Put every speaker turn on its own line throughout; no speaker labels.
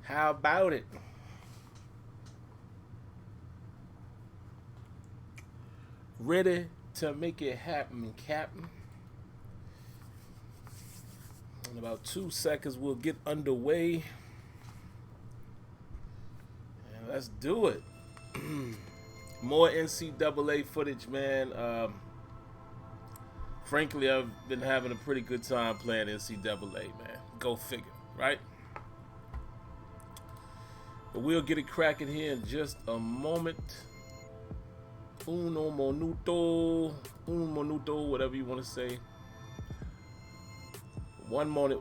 How about it? Ready to make it happen, Captain. In about 2 seconds, we'll get underway. And let's do it. More NCAA footage, man. Frankly, I've been having a pretty good time playing NCAA, man. Go figure, right? But we'll get it cracking here in just a moment. Un minuto, whatever you want to say. One moment.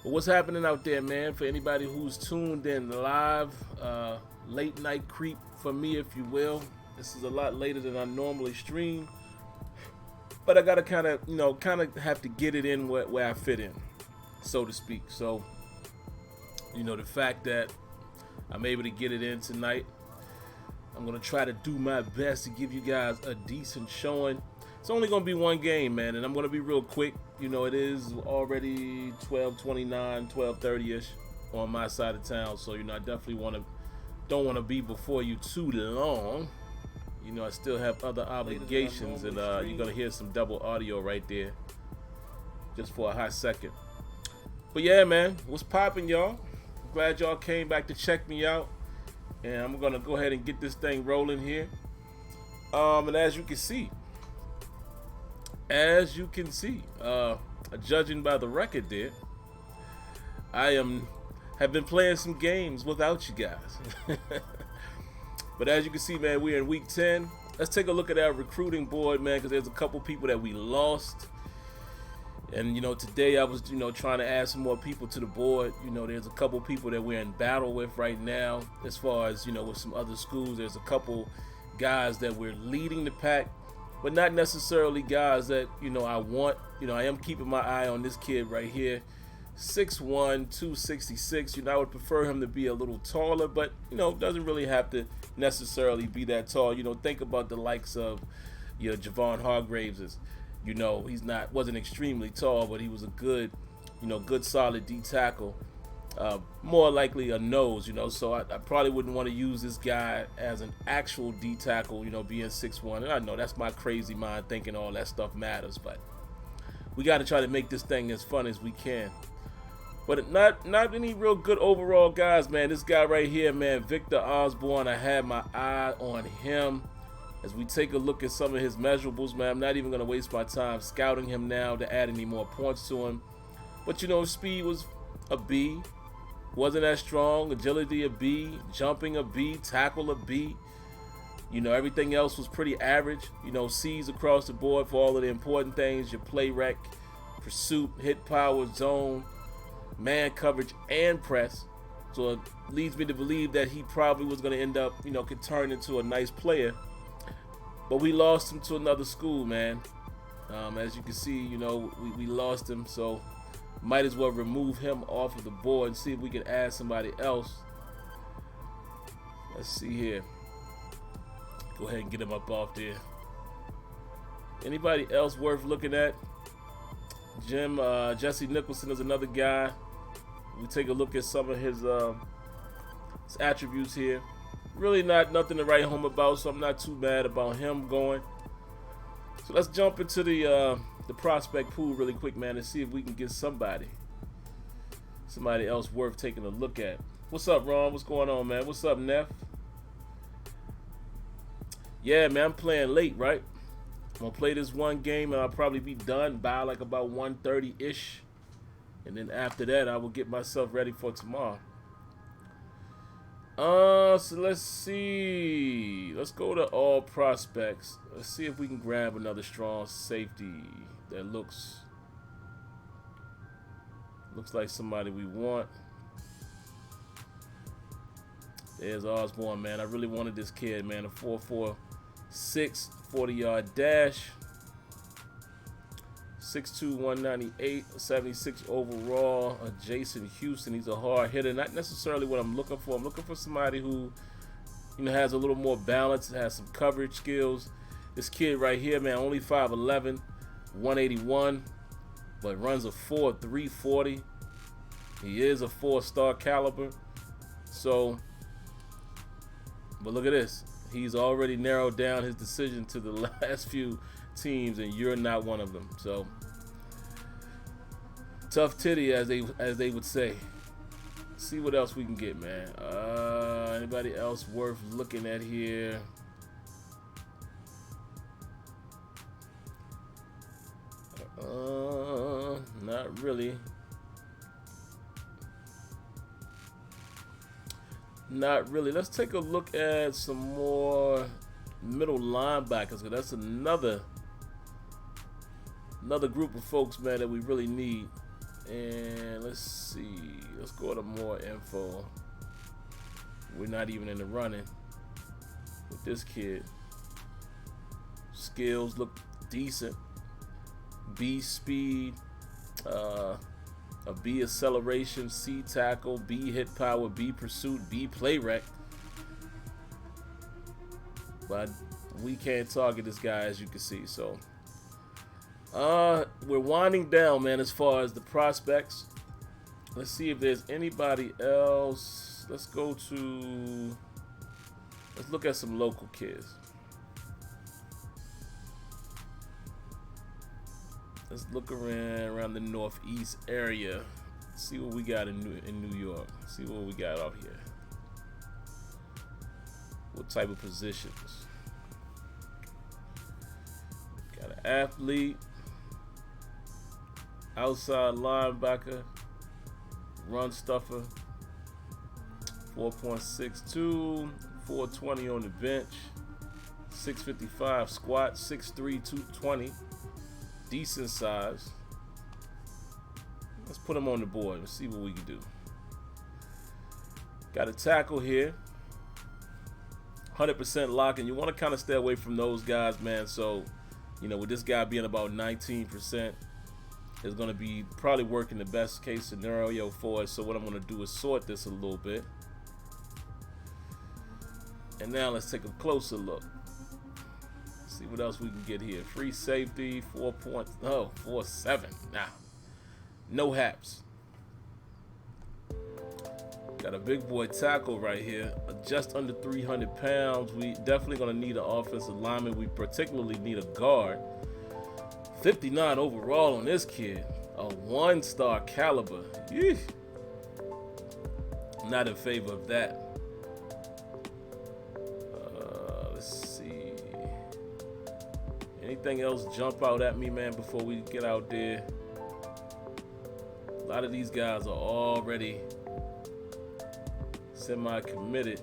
But what's happening out there, man? For anybody who's tuned in live, late night creep for me, if you will. This is a lot later than I normally stream, but I gotta kind of have to get it in where I fit in, so to speak. So, the fact that I'm able to get it in tonight, I'm going to try to do my best to give you guys a decent showing. It's only going to be one game, man, and I'm going to be real quick. It is already 12:29, 12:30-ish on my side of town, so, I definitely don't want to be before you too long. I still have other obligations, and you're going to hear some double audio right there just for a hot second. But, yeah, man, what's popping, y'all? Glad y'all came back to check me out, and I'm gonna go ahead and get this thing rolling here. And as you can see, judging by the record there, have been playing some games without you guys. But as you can see, man, we're in week 10. Let's take a look at our recruiting board, man, because there's a couple people that we lost. And, today I was, trying to add some more people to the board. There's a couple people that we're in battle with right now. As far as, with some other schools, there's a couple guys that we're leading the pack, but not necessarily guys that, I want. I am keeping my eye on this kid right here, 6'1", 266. I would prefer him to be a little taller, but, doesn't really have to necessarily be that tall. Think about the likes of, Javon Hargraves. Wasn't extremely tall, but he was a good, good solid D tackle. More likely a nose, so I probably wouldn't want to use this guy as an actual D tackle, being 6'1". And I know that's my crazy mind thinking all that stuff matters, but we got to try to make this thing as fun as we can. But not any real good overall guys, man. This guy right here, man, Victor Osborne, I had my eye on him. As we take a look at some of his measurables, man, I'm not even going to waste my time scouting him now to add any more points to him. But, speed was a B. Wasn't that strong. Agility a B. Jumping a B. Tackle a B. Everything else was pretty average. C's across the board for all of the important things. Your play rec, pursuit, hit power, zone, man coverage, and press. So it leads me to believe that he probably was going to end up, could turn into a nice player. But we lost him to another school, man. As you can see, we lost him, so might as well remove him off of the board and see if we can add somebody else. Let's see here. Go ahead and get him up off there. Anybody else worth looking at? Jesse Nicholson is another guy. We take a look at some of his attributes here. Really nothing to write home about, so I'm not too mad about him going. So let's jump into the prospect pool really quick, man, and see if we can get somebody else worth taking a look at. What's up, Ron? What's going on, man? What's up, Neff? Yeah, man, I'm playing late, right? I'm gonna play this one game and I'll probably be done by like about 1:30-ish. And then after that, I will get myself ready for tomorrow. So let's see. Let's go to all prospects. Let's see if we can grab another strong safety that looks like somebody we want. There's Osborne, man. I really wanted this kid, man. A 4.46 40-yard dash. 6'2", 198, 76 overall. Jason Houston, he's a hard hitter. Not necessarily what I'm looking for. I'm looking for somebody who, has a little more balance, has some coverage skills. This kid right here, man, only 5'11", 181. but runs a 4.340. He is a 4-star caliber. So, but look at this. He's already narrowed down his decision to the last few teams, and you're not one of them. So, tough titty, as they would say. See what else we can get, man. Anybody else worth looking at here? Not really. Not really. Let's take a look at some more middle linebackers, because that's another group of folks, man, that we really need. And let's see. Let's go to more info. We're not even in the running with this kid. Skills look decent. B speed, a B acceleration, C tackle, B hit power, B pursuit, B play rec. But we can't target this guy, as you can see. So we're winding down, man, as far as the prospects. Let's see if there's anybody else. Let's look at some local kids. Let's look around the northeast area. See what we got in New York. See what we got out here. What type of positions? Got an athlete, outside linebacker, run stuffer, 4.62, 420 on the bench, 655 squat, 6'3", 220. Decent size. Let's put him on the board and see what we can do. Got a tackle here. 100% lock, and you want to kind of stay away from those guys, man. So, you know, with this guy being about 19%, it's going to be probably working the best case scenario for us. So what I'm going to do is sort this a little bit. And now let's take a closer look. See what else we can get here. Free safety, 4.47. Nah, no haps. Got a big boy tackle right here, just under 300 pounds. We definitely gonna need an offensive lineman. We particularly need a guard. 59 overall on this kid, a 1-star caliber. Yeesh. Not in favor of that. Anything else jump out at me, man, before we get out there? A lot of these guys are already semi-committed.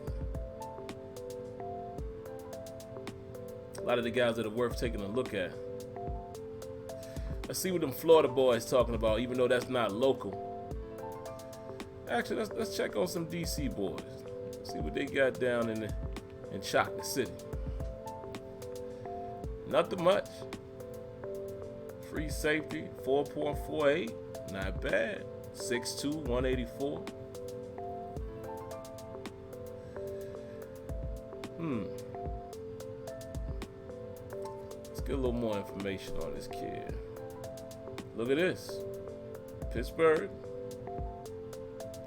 A lot of the guys that are worth taking a look at. Let's see what them Florida boys talking about, even though that's not local. Actually, let's check on some DC boys. See what they got down in Chocolate City. Nothing much. Free safety, 4.48. Not bad. 6'2", 184. Let's get a little more information on this kid. Look at this. Pittsburgh.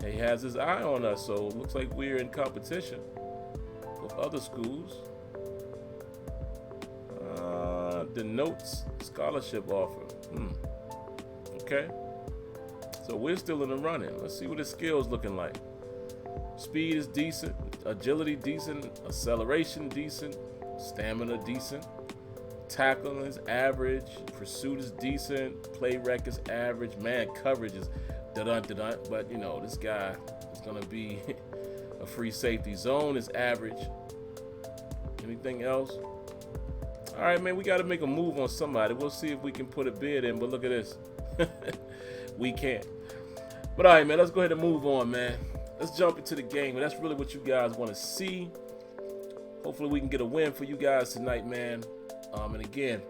He has his eye on us, so it looks like we're in competition with other schools. Denotes scholarship offer. Okay. So we're still in the running. Let's see what his skills looking like. Speed is decent. Agility decent. Acceleration decent. Stamina decent. Tackling is average. Pursuit is decent. Play rec is average. Man coverage is da-dun. But you know, this guy is gonna be a free safety. Zone is average. Anything else? All right, man, we got to make a move on somebody. We'll see if we can put a bid in, but look at this. We can't. But all right, man, let's go ahead and move on, man. Let's jump into the game, and that's really what you guys want to see. Hopefully we can get a win for you guys tonight, man. And again,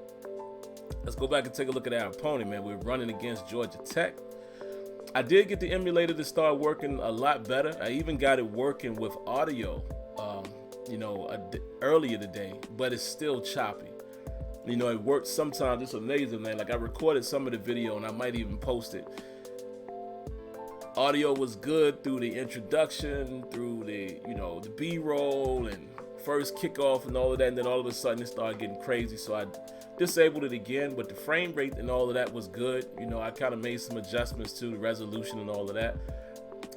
let's go back and take a look at our opponent, man. We're running against Georgia Tech. I did get the emulator to start working a lot better. I even got it working with audio, earlier today, but it's still choppy. You know, it works sometimes. It's amazing, man. Like, I recorded some of the video and I might even post it. Audio was good through the introduction, through the, you know, the B-roll and first kickoff and all of that, and then all of a sudden it started getting crazy, so I disabled it again, but the frame rate and all of that was good. You know, I kind of made some adjustments to the resolution and all of that,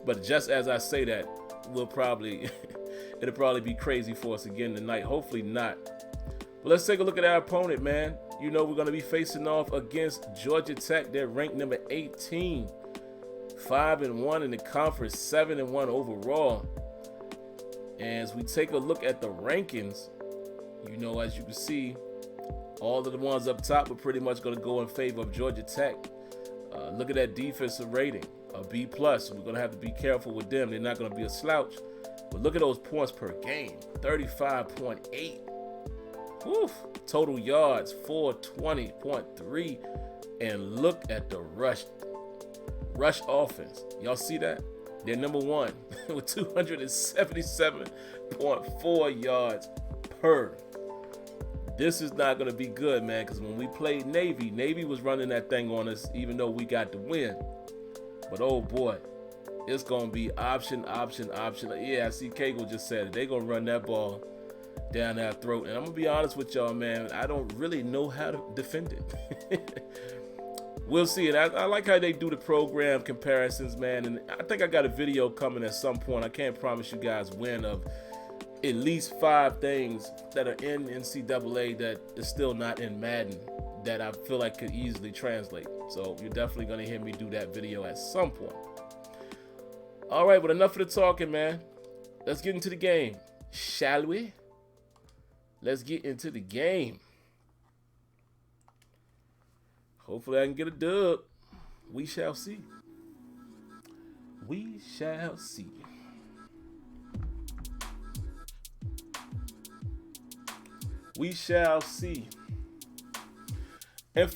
but just as I say that, we'll probably it'll probably be crazy for us again tonight. Hopefully not. But let's take a look at our opponent, man. You know, we're going to be facing off against Georgia Tech. They're ranked number 18, 5-1 in the conference, 7-1 overall. And as we take a look at the rankings, you know, as you can see, all of the ones up top are pretty much going to go in favor of Georgia Tech. Look at that defensive rating, a B+. We're going to have to be careful with them. They're not going to be a slouch. But look at those points per game, 35.8. Woof. Total yards, 420.3. And look at the rush offense. Y'all see that? They're number 1 with 277.4 yards per. This is not going to be good, man, because when we played Navy was running that thing on us, even though we got the win. But, oh, boy, it's going to be option. Yeah, I see Cagle just said it. They're going to run that ball down our throat. And I'm going to be honest with y'all, man, I don't really know how to defend it. We'll see it. I like how they do the program comparisons, man. And I think I got a video coming at some point. I can't promise you guys when, of at least 5 things that are in NCAA that is still not in Madden that I feel like could easily translate. So you're definitely going to hear me do that video at some point. All right, but enough of the talking, man. Let's get into the game, shall we? Let's get into the game. Hopefully I can get a dub. We shall see. We shall see. We shall see. And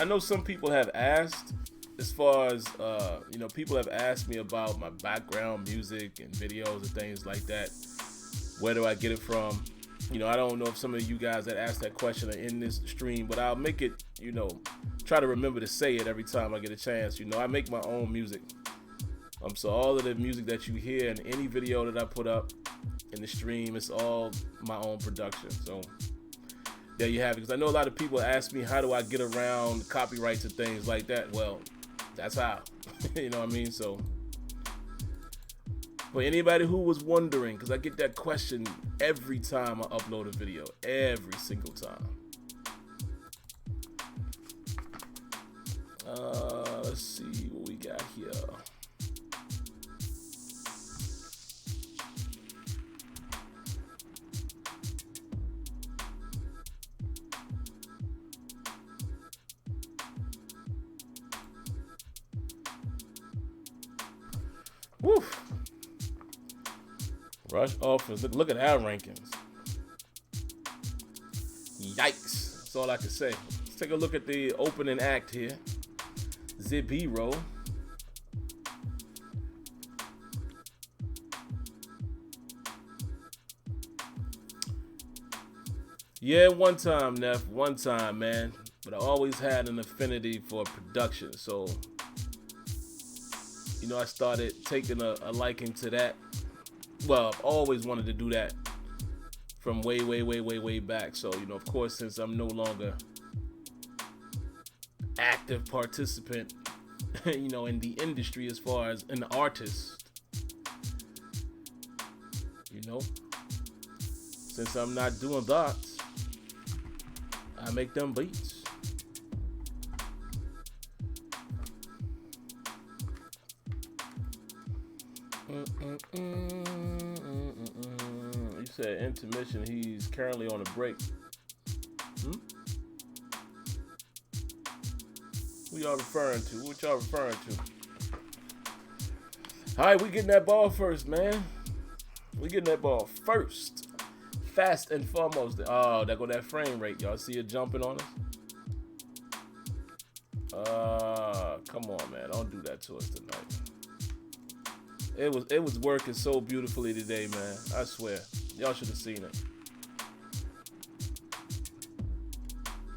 I know some people have asked, as far as, you know, people have asked me about my background music and videos and things like that. Where do I get it from? You know, I don't know if some of you guys that asked that question are in this stream, but I'll make it, you know, try to remember to say it every time I get a chance. You know, I make my own music. So all of the music that you hear in any video that I put up in the stream, it's all my own production. So there you have it. Because I know a lot of people ask me, how do I get around copyrights and things like that? Well, that's how. You know what I mean? So for anybody who was wondering, because I get that question every time I upload a video, every single time. Let's see what we got here. Woof. Rush offense. Look at our rankings. Yikes. That's all I can say. Let's take a look at the opening act here. B-roll. Yeah, one time, Neff. One time, man. But I always had an affinity for production. So, you know, I started taking a liking to that. Well, I've always wanted to do that from way back. So, you know, of course, since I'm no longer active participant, you know, in the industry as far as an artist, you know, since I'm not doing that, I make them beats. You said intermission. He's currently on a break. Who y'all referring to? What y'all referring to? All right, we getting that ball first, man. We getting that ball first. Fast and foremost. Oh, there go that frame rate. Y'all see it jumping on us? Come on, man. Don't do that to us tonight. It was working so beautifully today, man. I swear. Y'all should have seen it.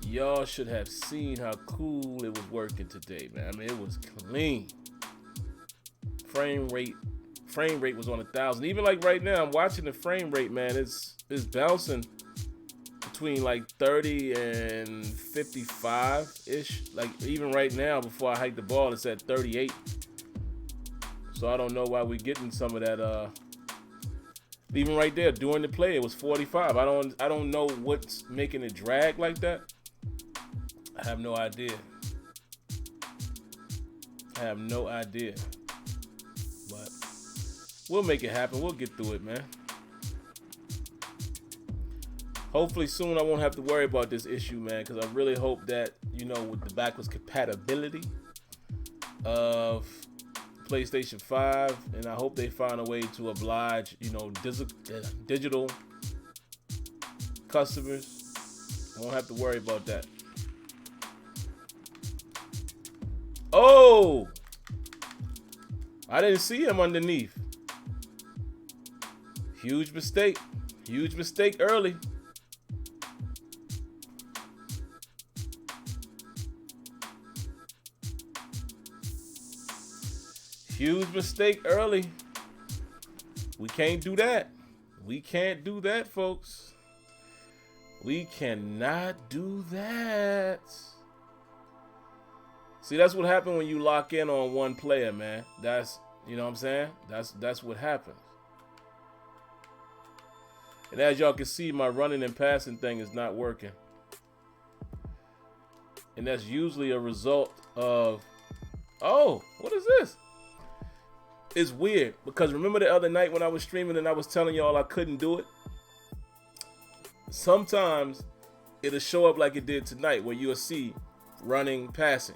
y'all should have seen how cool it was working today, man. I mean, it was clean. Frame rate was on 1,000. Even like right now, I'm watching the frame rate, man. It's bouncing between like 30 and 55-ish. Like even right now, before I hike the ball, it's at 38. So I don't know why we're getting some of that. Even right there during the play, it was 45. I don't know what's making it drag like that. I have no idea. But we'll make it happen. We'll get through it, man. Hopefully soon I won't have to worry about this issue, man, because I really hope that, with the backwards compatibility of PlayStation 5, and I hope they find a way to oblige, digital customers. Won't have to worry about that. Oh! I didn't see him underneath. Huge mistake. Huge mistake early. Huge mistake early. We can't do that. We can't do that, folks. We cannot do that. See, that's what happens when you lock in on one player, man. That's, you know what I'm saying? That's what happens. And as y'all can see, my running and passing thing is not working. And that's usually a result of, oh, what is this? It's weird because remember the other night when I was streaming and I was telling y'all I couldn't do it? Sometimes it'll show up like it did tonight where you'll see running, passing.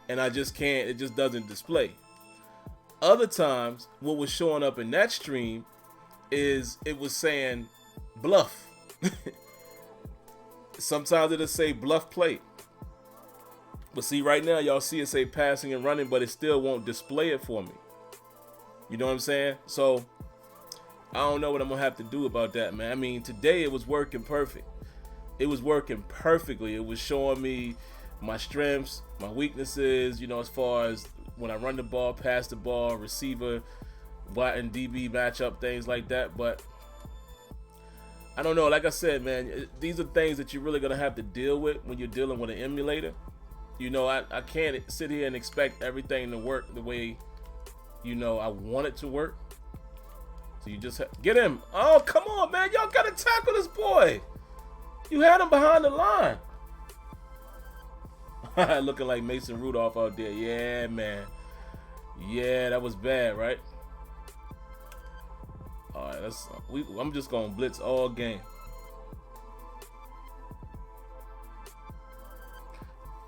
And I just can't, it just doesn't display. Other times, what was showing up in that stream is it was saying bluff. Sometimes it'll say bluff plate. But see, right now, y'all see it say passing and running, but it still won't display it for me. You know what I'm saying? So, I don't know what I'm going to have to do about that, man. I mean, today it was working perfect. It was working perfectly. It was showing me my strengths, my weaknesses, as far as when I run the ball, pass the ball, receiver, wide and DB matchup, things like that. But I don't know. Like I said, man, these are things that you're really going to have to deal with when you're dealing with an emulator. I can't sit here and expect everything to work the way, I want it to work. So you just get him. Oh, come on, man. Y'all got to tackle this boy. You had him behind the line. Looking like Mason Rudolph out there. Yeah, man. Yeah, that was bad, right? All right, I'm just going to blitz all game.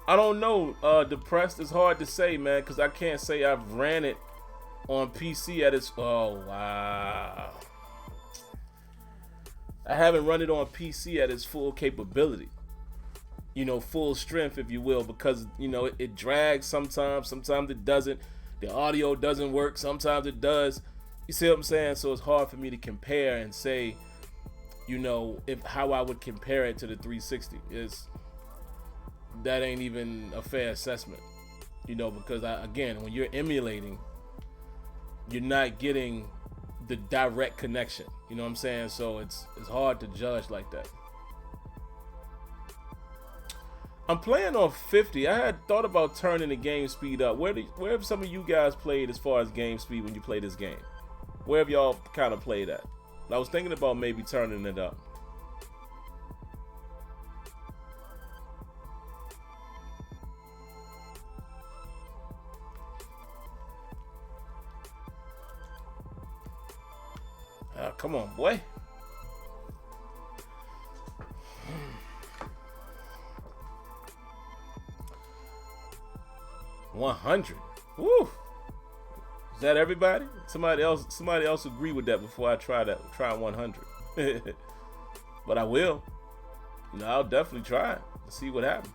I don't know. Depressed is hard to say, man, because I can't say I've ran it on PC at its... Oh, wow. I haven't run it on PC at its full capability. Full strength, if you will, because, it drags sometimes it doesn't. The audio doesn't work. Sometimes it does. You see what I'm saying? So it's hard for me to compare and say, how I would compare it to the 360 is that ain't even a fair assessment, because again, when you're emulating, you're not getting the direct connection. You know what I'm saying? So it's hard to judge like that. I'm playing on 50. I had thought about turning the game speed up. Where have some of you guys played as far as game speed when you play this game? Where have y'all kind of played at? I was thinking about maybe turning it up. Come on, boy. $100. Woo. Is that everybody? Somebody else agree with that before I try 100. But I will. I'll definitely try it. See what happens.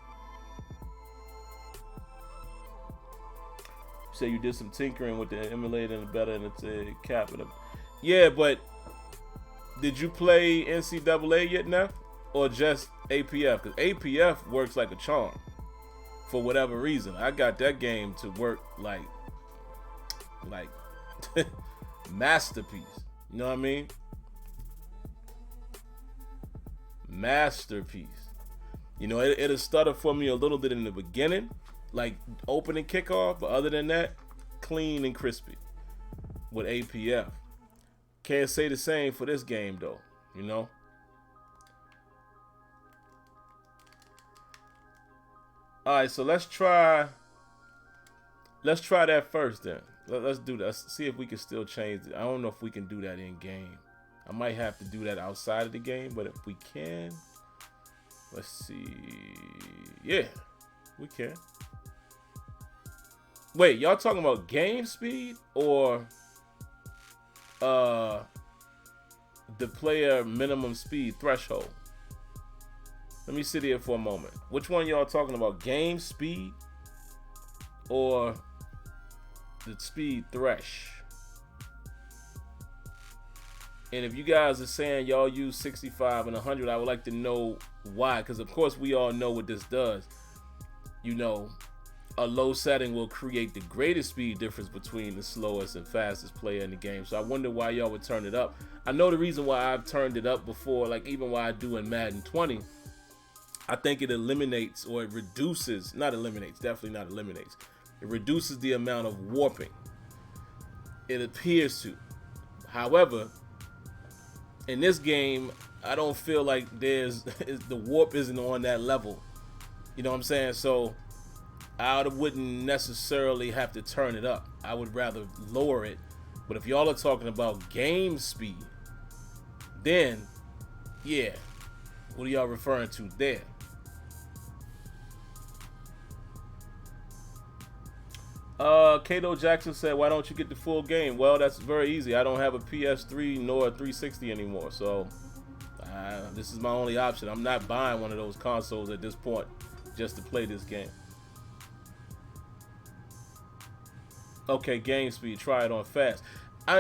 You say you did some tinkering with the emulator and the better and the cap and the... Yeah, but did you play NCAA yet now? or just APF? Because APF works like a charm for whatever reason. I got that game to work like masterpiece. You know what I mean? Masterpiece. You know, it'll stutter for me a little bit in the beginning, like opening kickoff, but other than that, clean and crispy with APF. Can't say the same for this game though, you know? All right, so let's try that first then. Let's do that. Let's see if we can still change it. I don't know if we can do that in game. I might have to do that outside of the game, but if we can, let's see. Yeah, we can. Wait, y'all talking about game speed or the player minimum speed threshold? Let me sit here for a moment. Which one y'all talking about? Game speed or the speed thresh? And if you guys are saying y'all use 65 and 100, I would like to know why. Because of course we all know what this does. You know, a low setting will create the greatest speed difference between the slowest and fastest player in the game. So I wonder why y'all would turn it up. I know the reason why I've turned it up before, like even why I do in Madden 20. I think it eliminates, or it reduces, not eliminates, definitely not eliminates. It reduces the amount of warping. It appears to. However, in this game, I don't feel like the warp isn't on that level. You know what I'm saying? So I wouldn't necessarily have to turn it up. I would rather lower it. But if y'all are talking about game speed, then yeah, what are y'all referring to there? Kato Jackson said, why don't you get the full game? Well, that's very easy. I don't have a PS3 nor a 360 anymore, so this is my only option. I'm not buying one of those consoles at this point just to play this game. Okay, game speed. Try it on fast.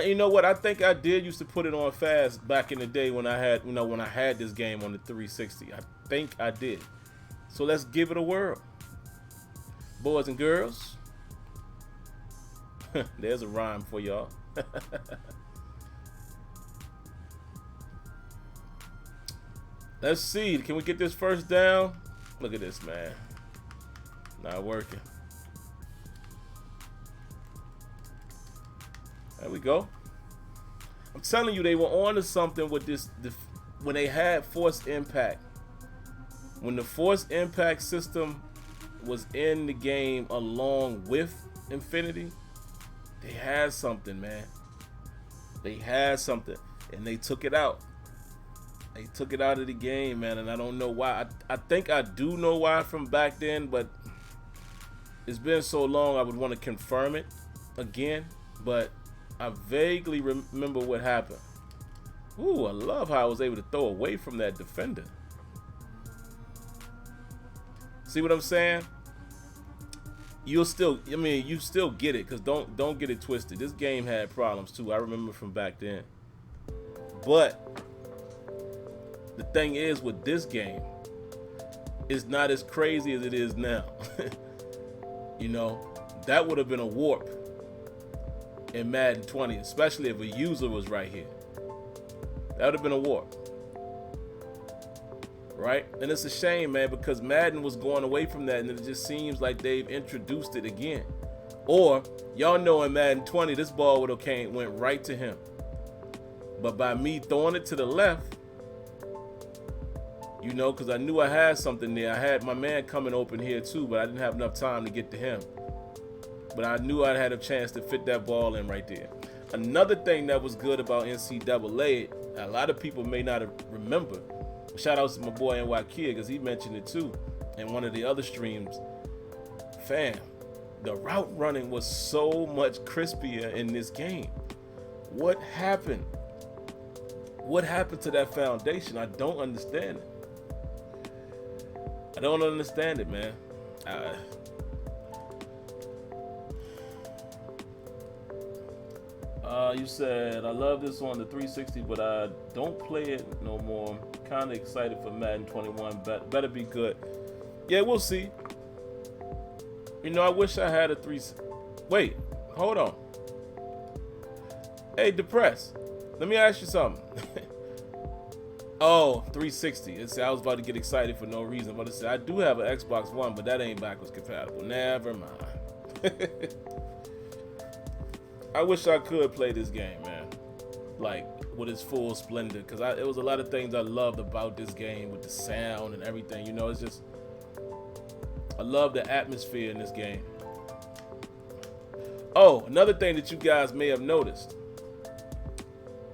You know what? I think I did used to put it on fast back in the day when I had, when I had this game on the 360. I think I did. So let's give it a whirl, boys and girls. There's a rhyme for y'all. Let's see. Can we get this first down? Look at this, man. Not working. There we go. I'm telling you, they were on to something with this. When they had force impact. When the force impact system was in the game along with Infinity, they had something, man. They had something, and they took it out. They took it out of the game, man, and I don't know why. I think I do know why from back then, but it's been so long I would want to confirm it again, but I vaguely remember what happened. Ooh, I love how I was able to throw away from that defender. See what I'm saying? You still get it, because don't get it twisted. This game had problems too. I remember from back then. But the thing is, with this game, it's not as crazy as it is now. You know, that would have been a warp in Madden 20, especially if a user was right here. That would have been a warp. Right? And it's a shame, man, because Madden was going away from that, and it just seems like they've introduced it again. Or, y'all know in Madden 20, this ball would have went right to him. But by me throwing it to the left, you know, because I knew I had something there. I had my man coming open here too, but I didn't have enough time to get to him. But I knew I had a chance to fit that ball in right there. Another thing that was good about NCAA, a lot of people may not remember. Shout out to my boy NY Kid, because he mentioned it too in one of the other streams. Fam, the route running was so much crispier in this game. What happened? What happened to that foundation? I don't understand it. I don't understand it, man. You said, I love this on the 360, but I don't play it no more. I'm kind of excited for Madden 21. Better be good. Yeah, we'll see. You know, I wish I had a 3. Wait, hold on. Hey, Depressed. Let me ask you something. Oh, 360. I was about to get excited for no reason. But I do have an Xbox One, but that ain't backwards compatible. Never mind. I wish I could play this game, man. Like, with its full splendor. Because it was a lot of things I loved about this game with the sound and everything. You know, it's just... I love the atmosphere in this game. Oh, another thing that you guys may have noticed.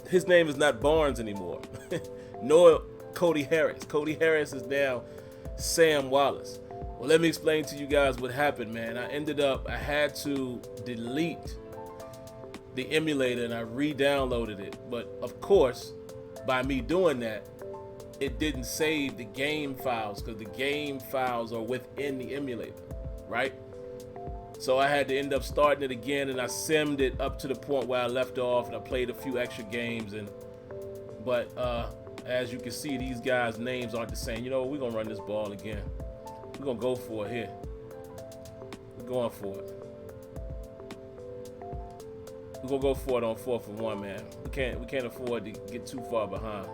His name is not Barnes anymore. Nor Cody Harris. Cody Harris is now Sam Wallace. Well, let me explain to you guys what happened, man. I had to delete the emulator and I re-downloaded it. But of course, by me doing that, it didn't save the game files because the game files are within the emulator, right? So I had to end up starting it again, and I simmed it up to the point where I left off, and I played a few extra games. But as you can see, these guys' names aren't the same. You know what? We're gonna run this ball again. We're gonna go for it here. We're going for it. We're gonna go for it on 4th and 1, man. We can't afford to get too far behind.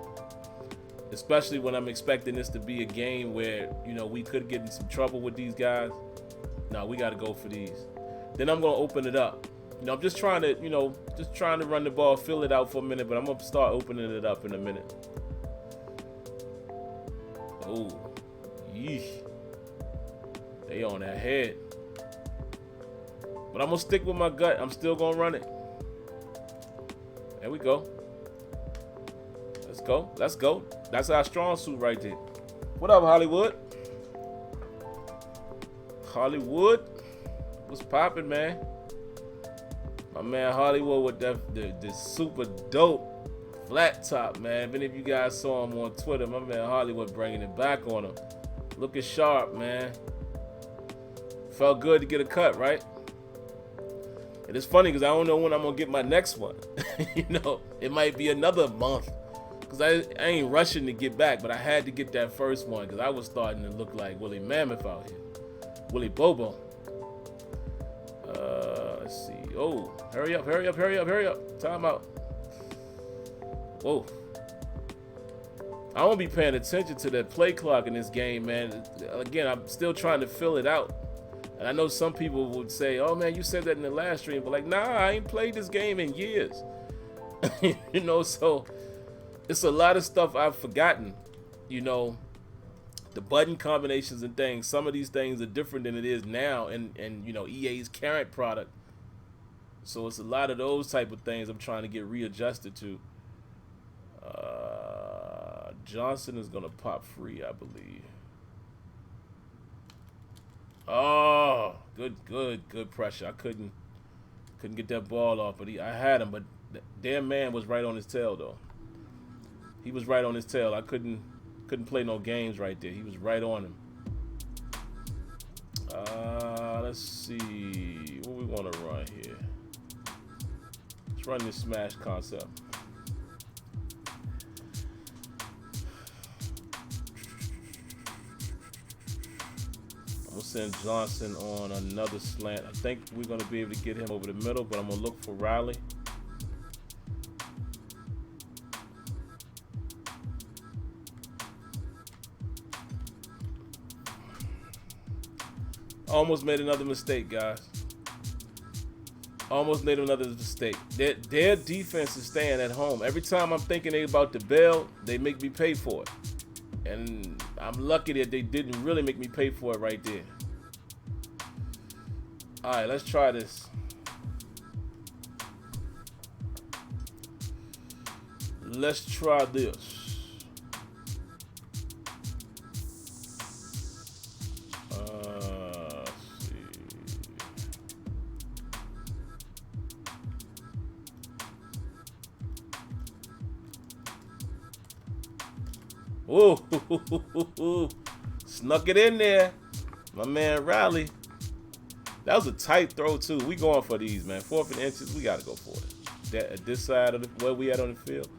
Especially when I'm expecting this to be a game where, you know, we could get in some trouble with these guys. No, we got to go for these. Then I'm going to open it up. You know, I'm just trying to, run the ball, fill it out for a minute, but I'm going to start opening it up in a minute. Oh, yeesh. They on that head. But I'm going to stick with my gut. I'm still going to run it. There we go. Let's go. Let's go. That's our strong suit right there. What up, Hollywood? Hollywood? What's poppin', man? My man Hollywood with the super dope flat top, man. If any of you guys saw him on Twitter, my man Hollywood bringing it back on him. Looking sharp, man. Felt good to get a cut, right? And it's funny because I don't know when I'm going to get my next one. You know, it might be another month. Because I ain't rushing to get back, but I had to get that first one because I was starting to look like Willie Mammoth out here. Willie Bobo. Let's see. Oh, hurry up, hurry up, hurry up, hurry up. Time out. Whoa. I won't be paying attention to that play clock in this game, man. Again, I'm still trying to fill it out. And I know some people would say, oh, man, you said that in the last stream. But like, nah, I ain't played this game in years. You know, so it's a lot of stuff I've forgotten. You know, the button combinations and things. Some of these things are different than it is now. And you know, EA's current product. So it's a lot of those type of things I'm trying to get readjusted to. Johnson is going to pop free, I believe. Oh, good pressure. I couldn't get that ball off, but I had him, but damn man was right on his tail though. He was right on his tail. I couldn't play no games right there. He was right on him. Let's see what we want to run here. Let's run this smash concept. I'm gonna send Johnson on another slant. I think we're gonna be able to get him over the middle, but I'm gonna look for Riley. Almost made another mistake, guys. Almost made another mistake. Their defense is staying at home. Every time I'm thinking they about to bail, they make me pay for it. And I'm lucky that they didn't really make me pay for it right there. All right, let's try this. Let's try this. Let's see. Whoa, snuck it in there. My man Riley. That was a tight throw too. We going for these, man. 4th and inches, we gotta go for it. At this side of where we at on the field.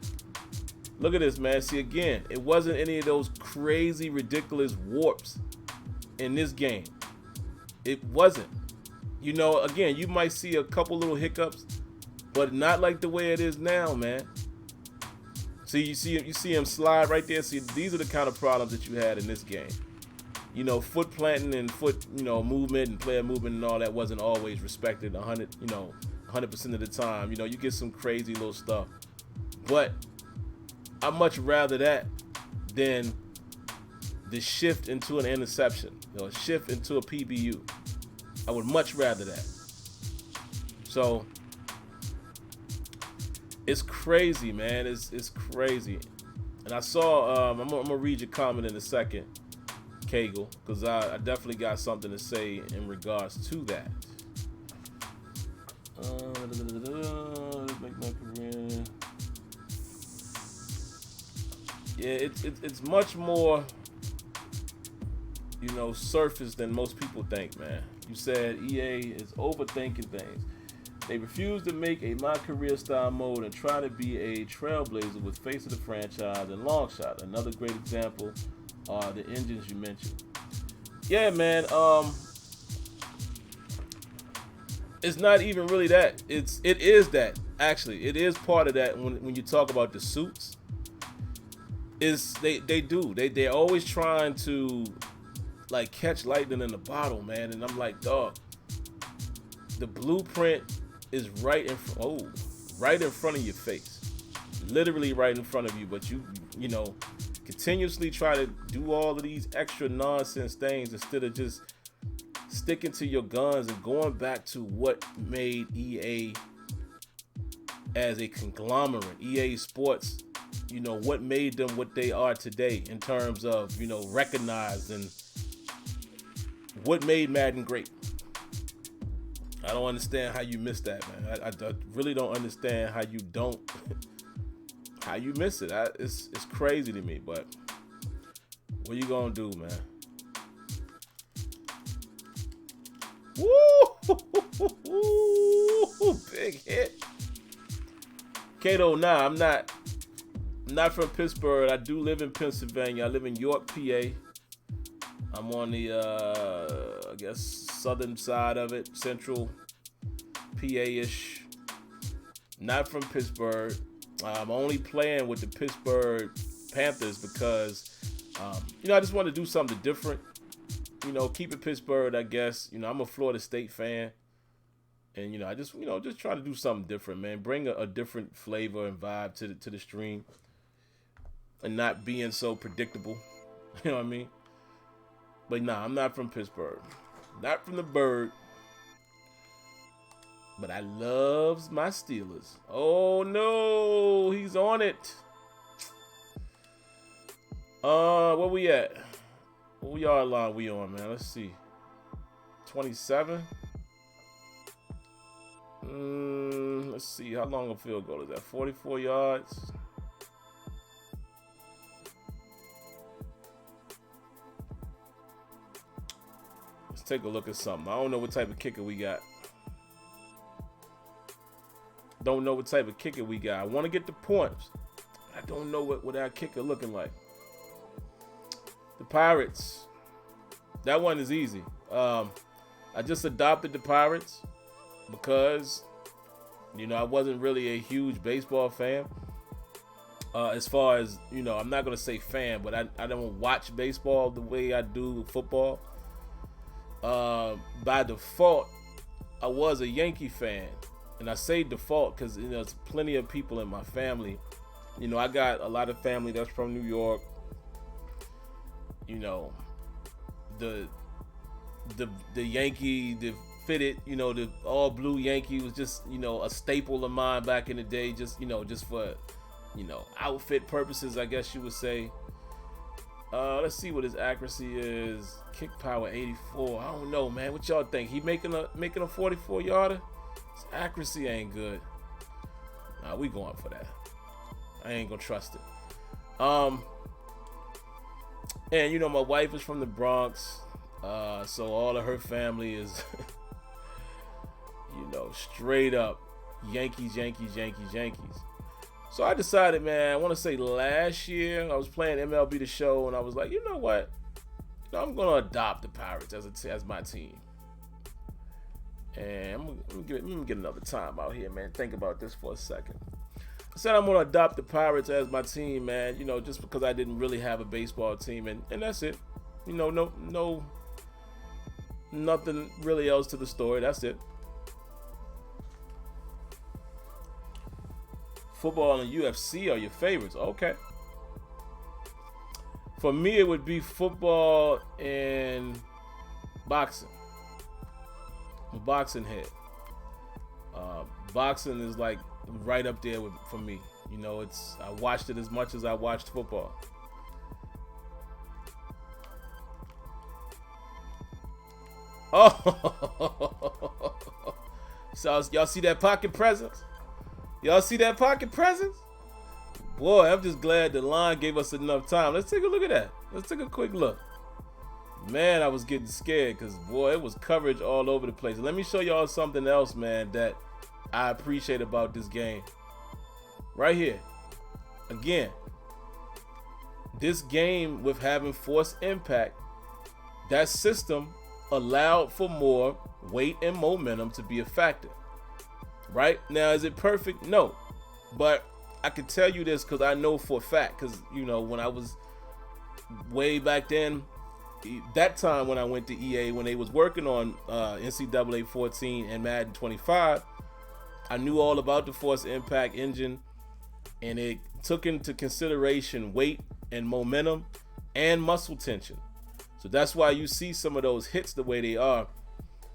Look at this, man. See, again, it wasn't any of those crazy, ridiculous warps in this game. It wasn't. You know, again, you might see a couple little hiccups, but not like the way it is now, man. See, you see him slide right there. See, these are the kind of problems that you had in this game. You know, foot planting and foot, movement and player movement and all that wasn't always respected 100% of the time. You know, you get some crazy little stuff. But I'd much rather that than the shift into an interception, shift into a PBU. I would much rather that. So it's crazy, man. It's crazy. And I saw, I'm gonna read your comment in a second, Kegel, because I definitely got something to say in regards to that. Make my career. Yeah, it's much more, surface than most people think, man. You said EA is overthinking things. They refuse to make a my career style mode and try to be a trailblazer with face of the franchise and long shot. Another great example are the engines you mentioned. Yeah, man. It's not even really that. It is that, actually. It is part of that when you talk about the suits. They're always trying to like catch lightning in the bottle, man. And I'm like, dog, the blueprint is right in front of your face, literally right in front of you. But you continuously try to do all of these extra nonsense things instead of just sticking to your guns and going back to what made EA as a conglomerate, EA Sports, what made them what they are today in terms of, recognized, and what made Madden great. I don't understand how you miss that, man. I really don't understand how you miss it. It's crazy to me, but what you gonna do, man? Woo! Big hit. Kato, nah, I'm not from Pittsburgh. I do live in Pennsylvania. I live in York, PA. I'm on the, I guess, southern side of it, central PA-ish. Not from Pittsburgh. I'm only playing with the Pittsburgh Panthers because, I just want to do something different. Keep it Pittsburgh, I guess. I'm a Florida State fan. And, I just try to do something different, man. Bring a different flavor and vibe to the stream. And not being so predictable. You know what I mean? But nah, I'm not from Pittsburgh. Not from the bird. But I loves my Steelers. Oh no, he's on it. Where we at? What yard line we on, man? Let's see. 27. Let's see. How long a field goal is that? 44 yards. Let's take a look at something. I don't know what type of kicker we got. I want to get the points. I don't know what our kicker looking like. The Pirates. That one is easy. I just adopted the Pirates because, I wasn't really a huge baseball fan. As far as, I'm not going to say fan, but I don't watch baseball the way I do football. By default, I was a Yankee fan. And I say default because, there's plenty of people in my family. I got a lot of family that's from New York. The Yankee, the fitted, the all blue Yankee was just, a staple of mine back in the day. Just for, outfit purposes, I guess you would say. Let's see what his accuracy is. Kick power 84. I don't know, man. What y'all think? He making a 44 yarder? His accuracy ain't good. Nah, we going for that. I ain't gonna trust it. And my wife is from the Bronx, so all of her family is, straight up Yankees. So I decided, man, I want to say last year, I was playing MLB The Show, and I was like, you know what? I'm going to adopt the Pirates as my team. And let me get another time out here, man. Think about this for a second. I said I'm going to adopt the Pirates as my team, man, just because I didn't really have a baseball team, and that's it. Nothing really else to the story. That's it. Football and UFC are your favorites. Okay. For me, it would be football and boxing. I'm a boxing head. Boxing is like right up there for me. I watched it as much as I watched football. Oh, so y'all see that pocket presence? Y'all see that pocket presence? Boy, I'm just glad the line gave us enough time. Let's take a look at that. Let's take a quick look. Man, I was getting scared because, boy, it was coverage all over the place. Let me show y'all something else, man, that I appreciate about this game. Right here. Again, this game with having force impact, that system allowed for more weight and momentum to be a factor. Right? Now, is it perfect? No. But I can tell you this because I know for a fact, because, when I was way back then, that time when I went to EA, when they was working on NCAA 14 and Madden 25, I knew all about the force impact engine, and it took into consideration weight and momentum and muscle tension. So that's why you see some of those hits the way they are.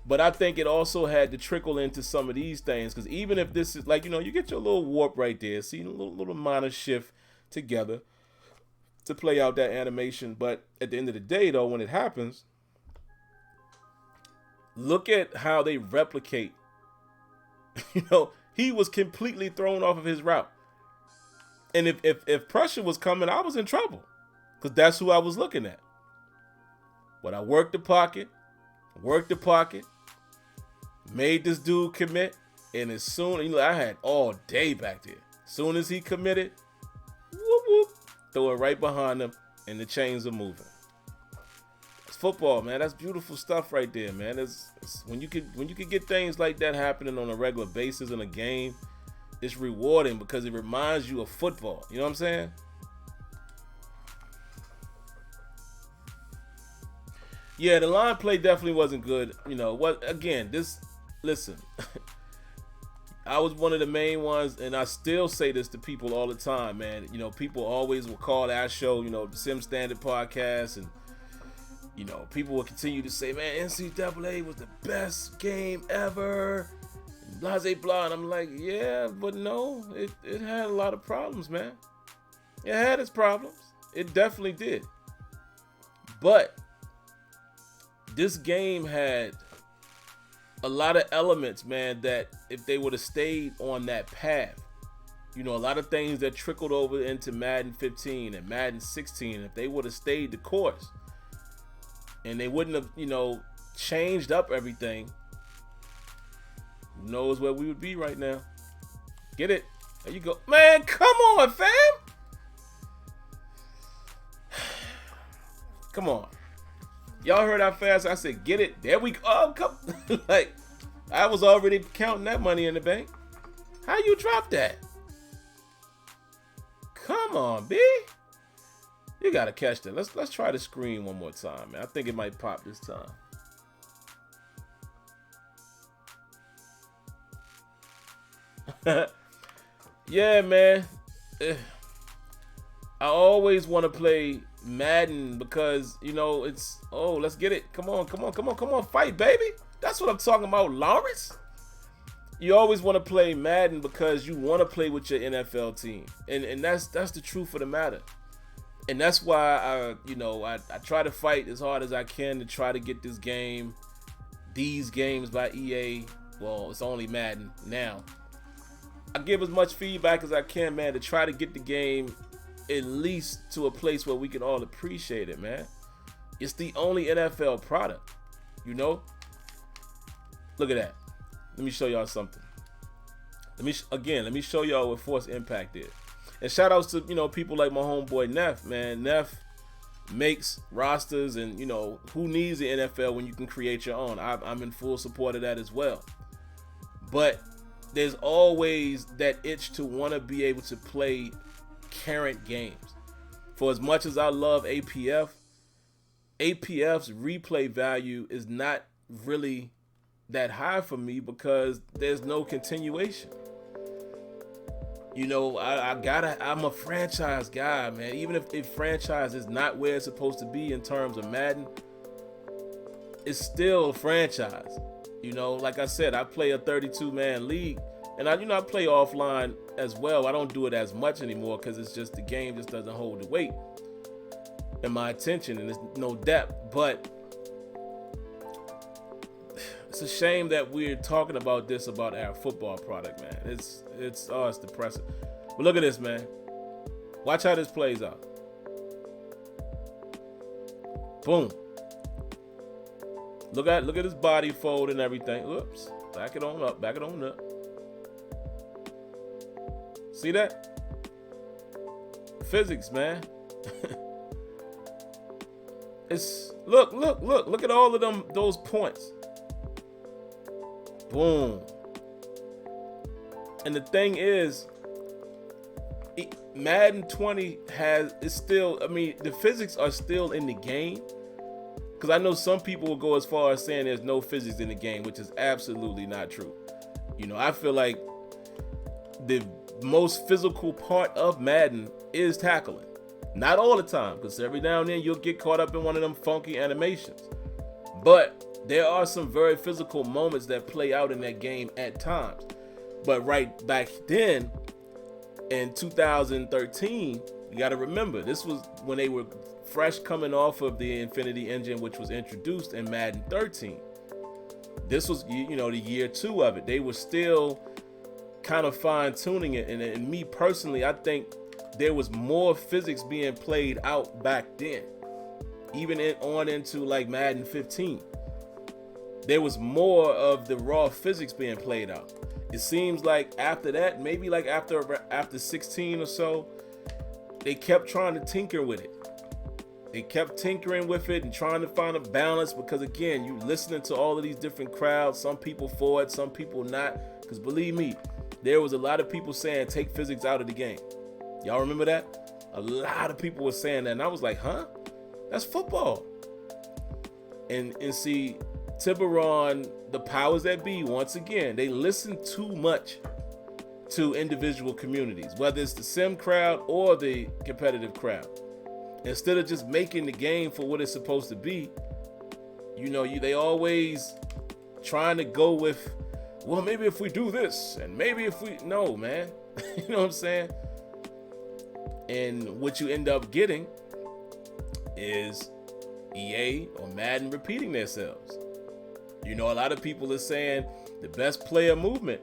But I think it also had to trickle into some of these things, because even if this is like, you get your little warp right there, see a little minor shift together to play out that animation. But at the end of the day, though, when it happens, look at how they replicate. He was completely thrown off of his route. And if pressure was coming, I was in trouble, because that's who I was looking at. But I worked the pocket, made this dude commit, and as soon, I had all day back there. As soon as he committed, whoop, whoop, throw it right behind him, and the chains are moving. It's football, man. That's beautiful stuff right there, man. It's when you can get things like that happening on a regular basis in a game, it's rewarding because it reminds you of football. You know what I'm saying? Yeah, the line play definitely wasn't good. Listen, I was one of the main ones, and I still say this to people all the time, man. People always will call our show, the Sim Standard Podcast, and, people will continue to say, man, NCAA was the best game ever, blah, blah, blah. And I'm like, yeah, but no, it had a lot of problems, man. It had its problems. It definitely did. But this game had a lot of elements, man, that if they would have stayed on that path, a lot of things that trickled over into Madden 15 and Madden 16, if they would have stayed the course and they wouldn't have, changed up everything, who knows where we would be right now. Get it? There you go. Man, come on, fam. Come on. Y'all heard how fast I said, get it? There we go. Oh, come. Like, I was already counting that money in the bank. How you drop that? Come on, B. You gotta catch that. Let's try the screen one more time, man. I think it might pop this time. Yeah, man. I always want to play Madden because, it's, let's get it. Come on, fight, baby. That's what I'm talking about, Lawrence. You always want to play Madden because you want to play with your NFL team. And that's the truth of the matter. And that's why I try to fight as hard as I can to try to get these games by EA. Well, it's only Madden now. I give as much feedback as I can, man, to try to get the game at least to a place where we can all appreciate it, man. It's the only NFL product, Look at that. Let me show y'all something. Let me show y'all what force impact is. And shout outs to, people like my homeboy Neff, man. Neff makes rosters, and who needs the NFL when you can create your own? I'm in full support of that as well. But there's always that itch to want to be able to play current games. For as much as I love APF's replay value is not really that high for me because there's no continuation. I'm a franchise guy, man. Even if franchise is not where it's supposed to be in terms of Madden, it's still a franchise. Like I said, I play a 32-man league, and I play offline as well. I don't do it as much anymore because it's just the game just doesn't hold the weight in my attention, and there's no depth. But it's a shame that we're talking about this about our football product, man. It's depressing. But look at this, man. Watch how this plays out. Boom. Look at his body fold and everything. Oops. Back it on up. See that? Physics, man. It's look at all of those points. Boom. And the thing is, Madden 20 the physics are still in the game. Because I know some people will go as far as saying there's no physics in the game, which is absolutely not true. I feel like the most physical part of Madden is tackling. Not all the time, because every now and then you'll get caught up in one of them funky animations. But there are some very physical moments that play out in that game at times. But right back then, in 2013, you got to remember, this was when they were fresh coming off of the Infinity Engine, which was introduced in Madden 13. This was, the year 2 of it. They were still kind of fine-tuning it. And me personally, I think there was more physics being played out back then. Even on into like Madden 15. There was more of the raw physics being played out. It seems like after that, maybe like after 16 or so, they kept trying to tinker with it. They kept tinkering with it and trying to find a balance because, again, you listening to all of these different crowds, some people for it, some people not. Because believe me, there was a lot of people saying take physics out of the game. Y'all remember that? A lot of people were saying that, and I was like, huh? That's football. And see, Tiburon, the powers that be, once again, they listen too much to individual communities, whether it's the sim crowd or the competitive crowd. Instead of just making the game for what it's supposed to be, they always trying to go with, well, maybe if we do this, and maybe if we, no, man. You know what I'm saying? And what you end up getting is EA or Madden repeating themselves. A lot of people are saying the best player movement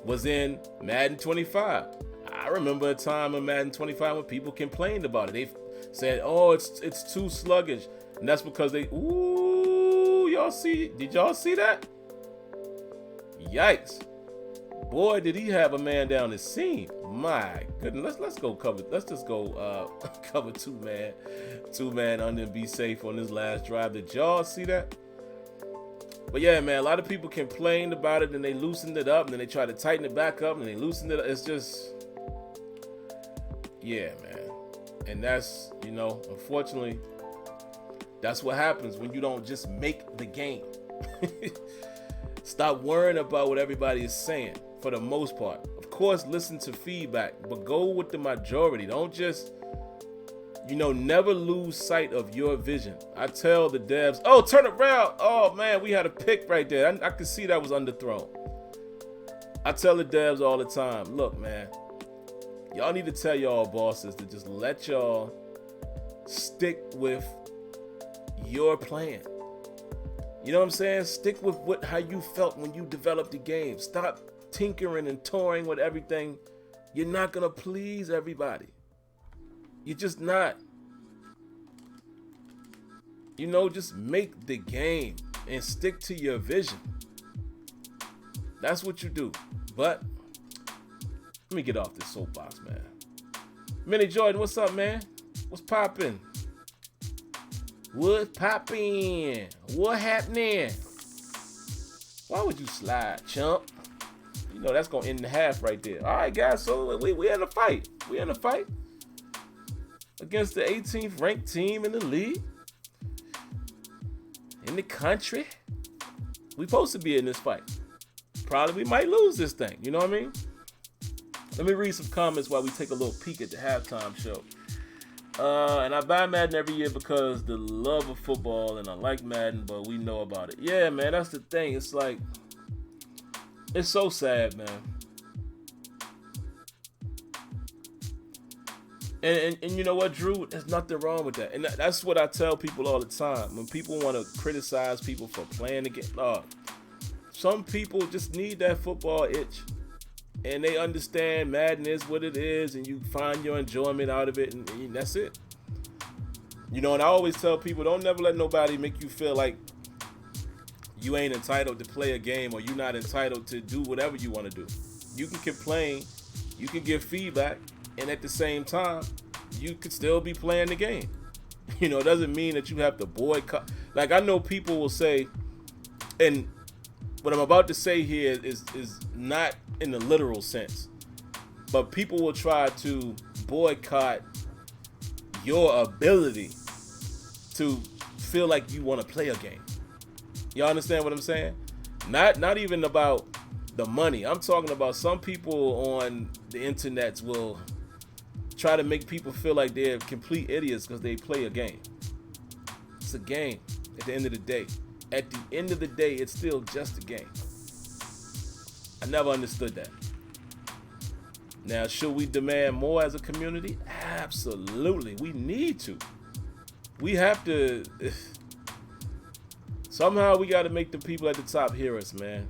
was in Madden 25. I remember a time in Madden 25 when people complained about it. They said, oh, it's too sluggish. And that's because did y'all see that? Yikes. Boy, did he have a man down the seam. My goodness. Let's just go cover two man under and be safe on this last drive. Did y'all see that? But yeah, man, a lot of people complained about it and they loosened it up and then they tried to tighten it back up and they loosened it up. It's just, yeah, man. And that's, unfortunately, that's what happens when you don't just make the game. Stop worrying about what everybody is saying for the most part. Of course, listen to feedback, but go with the majority. Don't just, never lose sight of your vision. I tell the devs, oh, turn it around. Oh, man, we had a pick right there. I could see that was underthrown. I tell the devs all the time, look, man, y'all need to tell y'all bosses to just let y'all stick with your plan. You know what I'm saying? Stick with how you felt when you developed the game. Stop tinkering and toying with everything. You're not going to please everybody. You're just not. Just make the game and stick to your vision. That's what you do. But let me get off this soapbox, man. Minnie Jordan, what's up, man? What's poppin'? What's poppin'? What happening? Why would you slide, chump? You know that's gonna end the half right there. All right, guys. So we in a fight. We in a fight against the 18th ranked team in the league, in the country. We supposed to be in this fight. Probably we might lose this thing. You know what I mean? Let me read some comments while we take a little peek at the halftime show. And I buy Madden every year because the love of football, and I like Madden, but we know about it. Yeah, man, that's the thing. It's like, it's so sad, man. And you know what, Drew? There's nothing wrong with that. And that's what I tell people all the time. When people want to criticize people for playing the game, some people just need that football itch. And they understand Madden is what it is, and you find your enjoyment out of it, and that's it. You know, and I always tell people, don't never let nobody make you feel like you ain't entitled to play a game, or you're not entitled to do whatever you want to do. You can complain, you can give feedback, and at the same time, you could still be playing the game. You know, it doesn't mean that you have to boycott. Like, I know people will say, and what I'm about to say here is not in the literal sense, but people will try to boycott your ability to feel like you want to play a game. Y'all understand what I'm saying? Not even about the money. I'm talking about some people on the internet will try to make people feel like they're complete idiots because they play a game. It's a game at the end of the day. At the end of the day, it's still just a game. I never understood that. Now, should we demand more as a community? Absolutely. We need to. We have to. Somehow we got to make the people at the top hear us, man.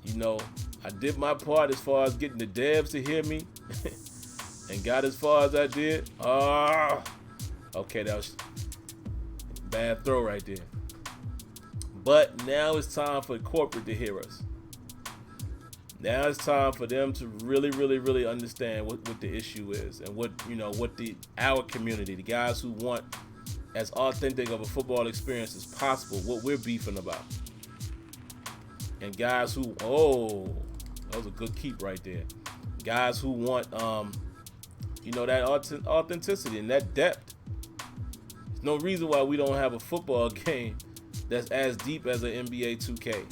You know, I did my part as far as getting the devs to hear me and got as far as I did. Okay, that was bad throw right there. But now it's time for corporate to hear us. Now it's time for them to really, really, really understand what the issue is, and what our community, the guys who want as authentic of a football experience as possible, what we're beefing about. And guys who, that was a good keep right there. Guys who want, that authenticity and that depth. There's no reason why we don't have a football game that's as deep as an NBA 2K,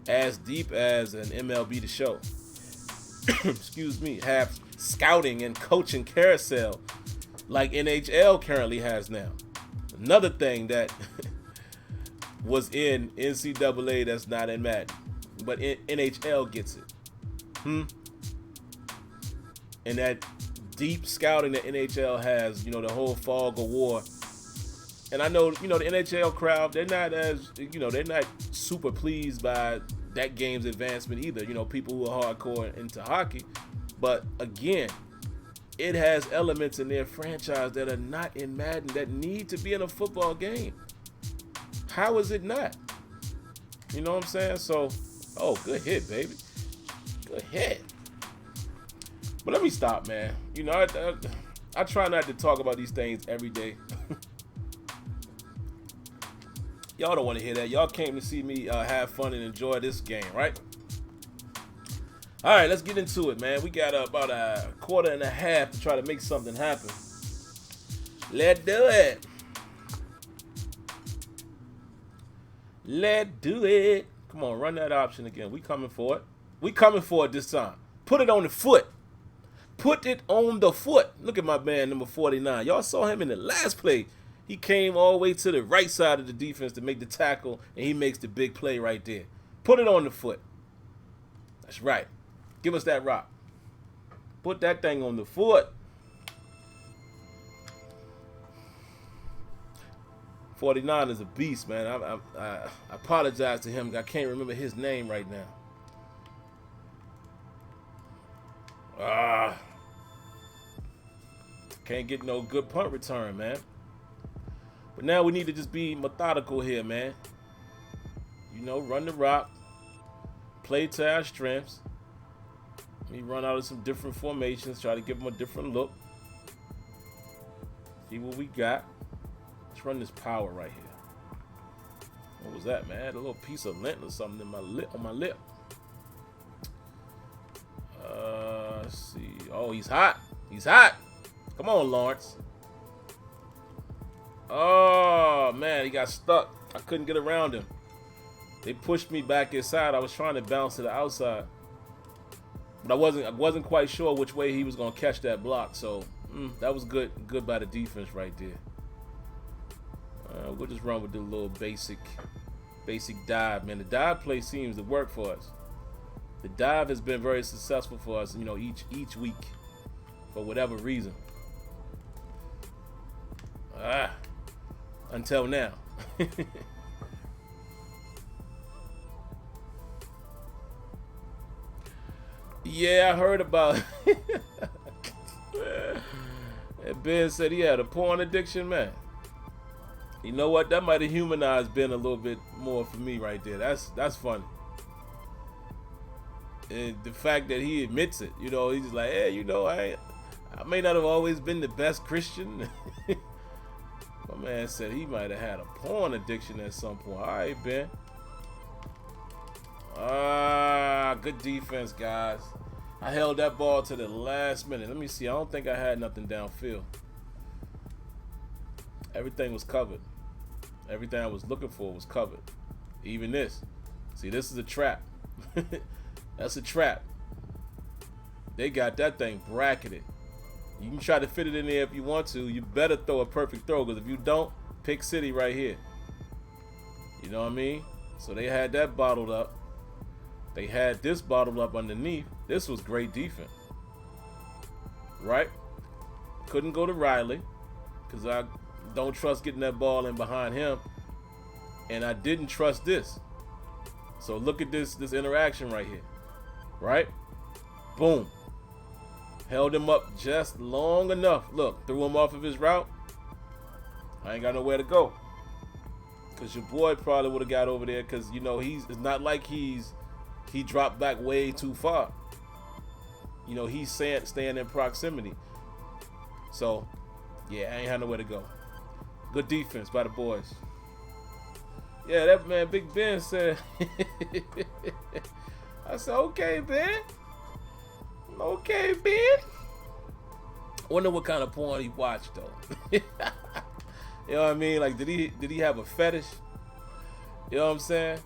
as deep as an MLB The Show. Excuse me, have scouting and coaching carousel like NHL currently has now. Another thing that was in NCAA that's not in Madden, but NHL gets it. And that deep scouting that NHL has, the whole fog of war. And I know, the NHL crowd, they're not super pleased by that game's advancement either. People who are hardcore into hockey. But again, it has elements in their franchise that are not in Madden that need to be in a football game. How is it not? You know what I'm saying? So, good hit, baby. Good hit. But let me stop, man. I try not to talk about these things every day. Y'all don't want to hear that. Y'all came to see me have fun and enjoy this game, right? All right, let's get into it, man. We got about a quarter and a half to try to make something happen. Let's do it. Let's do it. Come on, run that option again. We coming for it. We coming for it this time. Put it on the foot. Put it on the foot. Look at my man, number 49. Y'all saw him in the last play. He came all the way to the right side of the defense to make the tackle, and he makes the big play right there. Put it on the foot. That's right. Give us that rock. Put that thing on the foot. 49 is a beast, man. I apologize to him. I can't remember his name right now. Can't get no good punt return, man. But now we need to just be methodical here, man. Run the rock. Play to our strengths. Let me run out of some different formations, try to give them a different look. See what we got. Let's run this power right here. What was that, man? I had a little piece of lint or something in my lip, on my lip. Let's see. Oh, he's hot. He's hot. Come on, Lawrence. Oh, man, he got stuck. I couldn't get around him. They pushed me back inside. I was trying to bounce to the outside. But I wasn't quite sure which way he was going to catch that block. So, that was good. Good by the defense right there. We'll just run with the little basic dive, man. The dive play seems to work for us. The dive has been very successful for us, you know, each week for whatever reason. Until now. Yeah, I heard about it. And Ben said he had a porn addiction, man. You know what? That might have humanized Ben a little bit more for me right there. That's funny. And the fact that he admits it, you know, he's just like, hey, you know, I may not have always been the best Christian. My man said he might have had a porn addiction at some point. All right, Ben. Good defense, guys. I held that ball to the last minute. Let me see. I don't think I had nothing downfield. Everything was covered. Everything I was looking for was covered. Even this. See, this is a trap. That's a trap. They got that thing bracketed. You can try to fit it in there if you want to. You better throw a perfect throw, because if you don't, pick city right here. You know what I mean? So they had that bottled up. They had this bottled up underneath. This was great defense. Right? Couldn't go to Riley, because I don't trust getting that ball in behind him. And I didn't trust this. So look at this interaction right here. Right? Boom. Held him up just long enough. Look, threw him off of his route. I ain't got nowhere to go. Because your boy probably would have got over there, because, you know, it's not like he dropped back way too far. You know, he's staying in proximity. So, yeah, I ain't had nowhere to go. Good defense by the boys. Yeah, that man, Big Ben said, I said, okay, Ben. Okay, Ben. Wonder what kind of porn he watched, though. You know what I mean? Like, did he have a fetish? You know what I'm saying?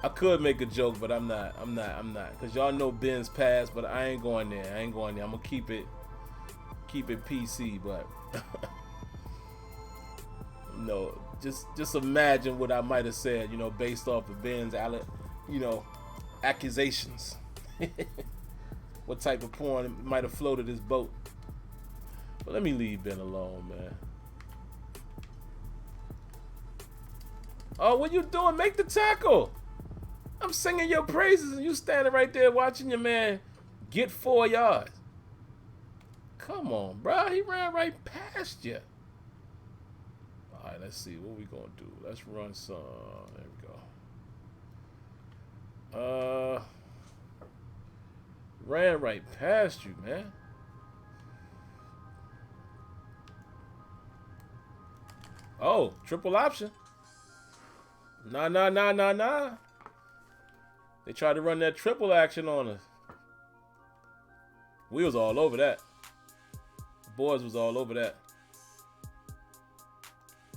I could make a joke, but I'm not. Because y'all know Ben's past, but I ain't going there. I'm going to keep it PC, but no, just imagine what I might have said, you know, based off of Ben's, you know, accusations. What type of porn might have floated his boat. But let me leave Ben alone, man. Oh, what you doing? Make the tackle. I'm singing your praises and you standing right there watching your man get 4 yards. Come on, bro. He ran right past you. All right, let's see. What we going to do? Let's run some. There we go. Ran right past you, man. Oh, triple option. Nah. They tried to run that triple action on us. We was all over that. The boys was all over that.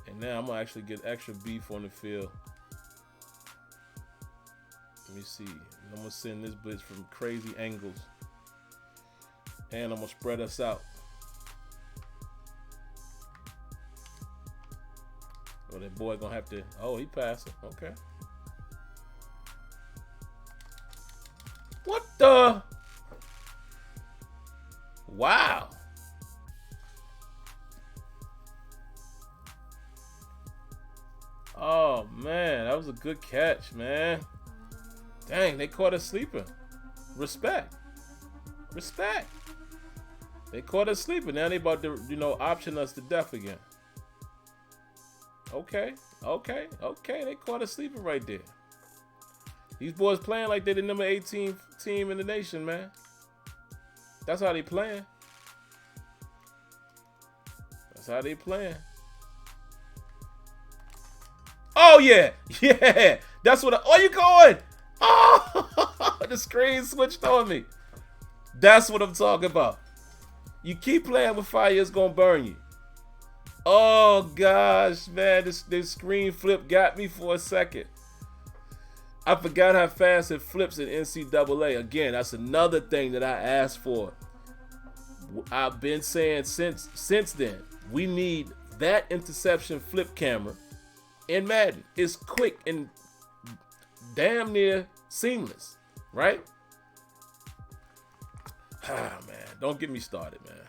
And now I'm going to actually get extra beef on the field. Let me see. I'm going to send this blitz from crazy angles. And I'm going to spread us out. Oh, that boy going to have to... Oh, he passed it. Okay. What the? Wow. Oh, man. That was a good catch, man. Dang, they caught us sleeping. Respect. They caught us sleeping. Now they about to, you know, option us to death again. Okay. They caught us sleeping right there. These boys playing like they're the number 18 team in the nation, man. That's how they playing. That's how they playing. Oh, yeah. Yeah. That's what oh, you going? Oh, the screen switched on me. That's what I'm talking about. You keep playing with fire, it's going to burn you. Oh, gosh, man. This screen flip got me for a second. I forgot how fast it flips in NCAA. Again, that's another thing that I asked for. I've been saying since then, we need that interception flip camera in Madden. It's quick and damn near seamless, right? Ah, man, don't get me started, man.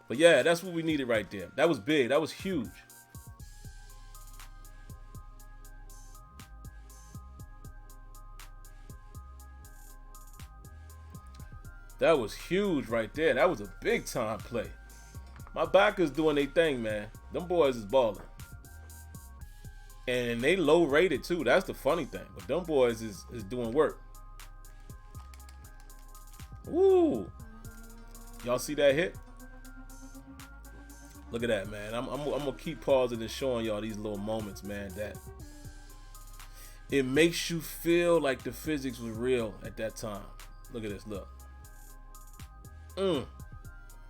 But yeah, that's what we needed right there. That was big. That was huge. That was huge right there. That was a big time play. My backers doing their thing, man. Them boys is balling. And they low rated too. That's the funny thing. But them boys is doing work. Woo. Y'all see that hit? Look at that, man. I'm gonna keep pausing and showing y'all these little moments, man, that it makes you feel like the physics was real at that time. Look at this, look.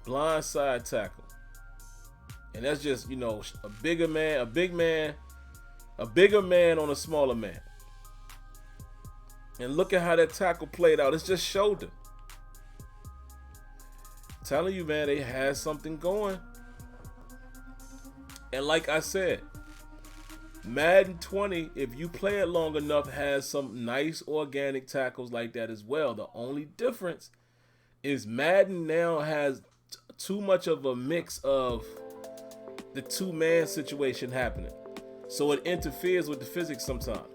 Blind side tackle. And that's just, you know, a bigger man on a smaller man. And look at how that tackle played out. It's just shoulder. Telling you, man, they had something going. And like I said, Madden 20, if you play it long enough, has some nice organic tackles like that as well. The only difference is Madden now has too much of a mix of the two-man situation happening. So it interferes with the physics sometimes.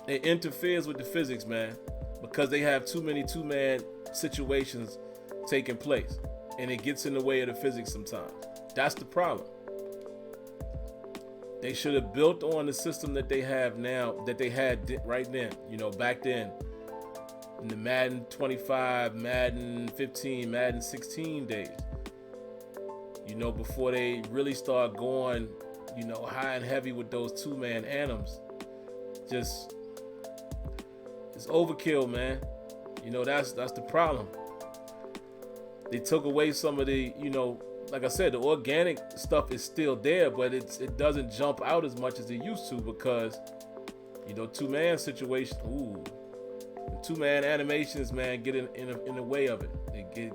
It interferes with the physics, man, because they have too many two-man situations taking place. And it gets in the way of the physics sometimes. That's the problem. They should have built on the system that they have now, that they had right then, you know, back then. In the Madden 25, Madden 15, Madden 16 days. You know, before they really start going, you know, high and heavy with those two-man anthems. Just, it's overkill, man. You know, that's the problem. They took away some of the, you know, like I said, the organic stuff is still there, but it doesn't jump out as much as it used to because, you know, two-man situation, two-man animations, man, get in the way of it. It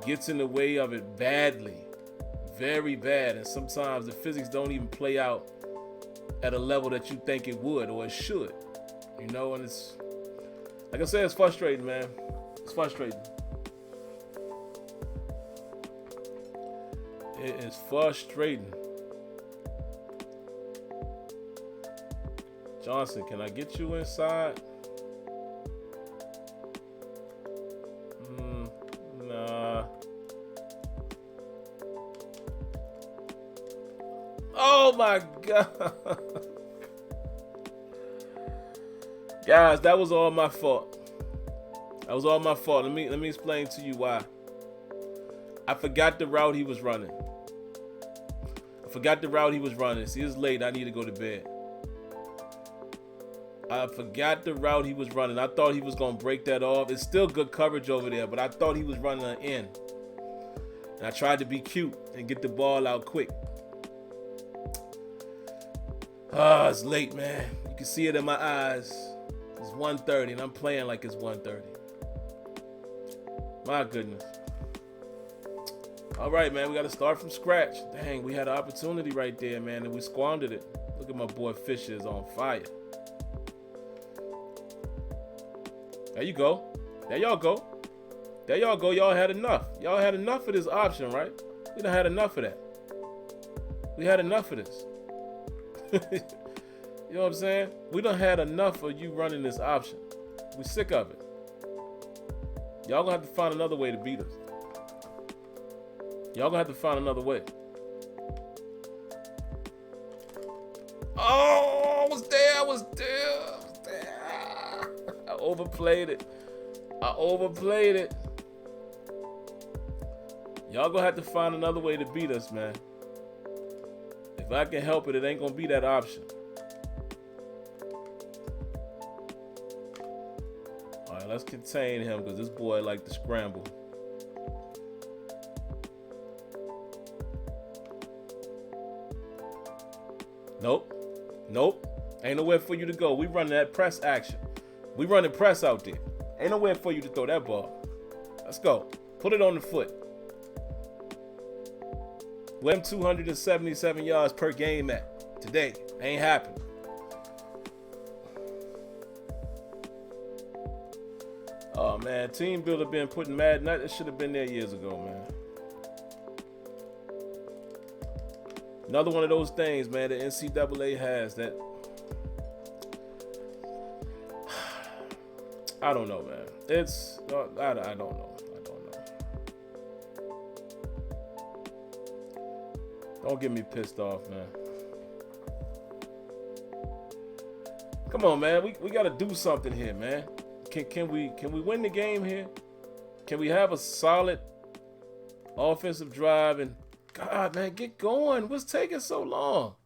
gets in the way of it badly, very bad, and sometimes the physics don't even play out at a level that you think it would or it should, you know. And it's, like I said, it's frustrating, man. It's frustrating. It is frustrating. Johnson, can I get you inside? Nah. Oh my God. Guys, that was all my fault. That was all my fault. Let me explain to you why. I forgot the route he was running. See, it's late. I need to go to bed. I forgot the route he was running. I thought he was going to break that off. It's still good coverage over there, but I thought he was running an in. And I tried to be cute and get the ball out quick. It's late, man. You can see it in my eyes. It's 1:30, and I'm playing like it's 1:30. My goodness. All right, man, we got to start from scratch. Dang, we had an opportunity right there, man, and we squandered it. Look at my boy Fisher is on fire. There you go. There y'all go. There y'all go. Y'all had enough. Y'all had enough of this option, right? We done had enough of that. We had enough of this. You know what I'm saying? We done had enough of you running this option. We sick of it. Y'all gonna have to find another way to beat us. Y'all gonna have to find another way. Oh, I was there. I overplayed it. Y'all gonna have to find another way to beat us, man. If I can help it, it ain't gonna be that option. All right, let's contain him because this boy like to scramble. Nope. Ain't nowhere for you to go. We running that press action. We running press out there. Ain't nowhere for you to throw that ball. Let's go. Put it on the foot. Where them 277 yards per game at today? Ain't happening. Oh man, Team Builder been putting mad nut. It should have been there years ago, man. Another one of those things, man, the NCAA has that. I don't know, man. It's I don't know. Don't get me pissed off, man. Come on, man. We got to do something here, man. Can we win the game here? Can we have a solid offensive drive? And God, man, get going. What's taking so long?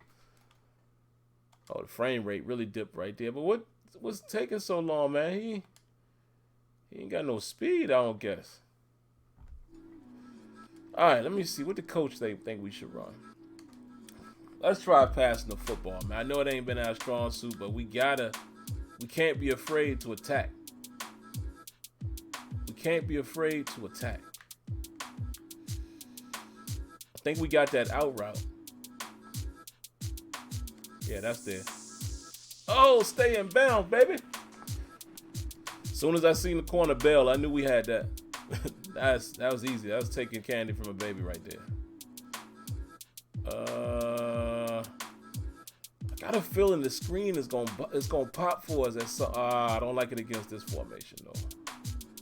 Oh, the frame rate really dipped right there. But what's taking so long, man? He ain't got no speed, I don't guess. All right, let me see what the coach think we should run. Let's try passing the football, man. I know it ain't been our strong suit, but we can't be afraid to attack. We can't be afraid to attack. I think we got that out route. Yeah, that's there. Oh, stay in bounds, baby. As soon as I seen the corner bell, I knew we had that. That was easy. That was taking candy from a baby right there. I got a feeling the screen is gonna pop for us. I don't like it against this formation though.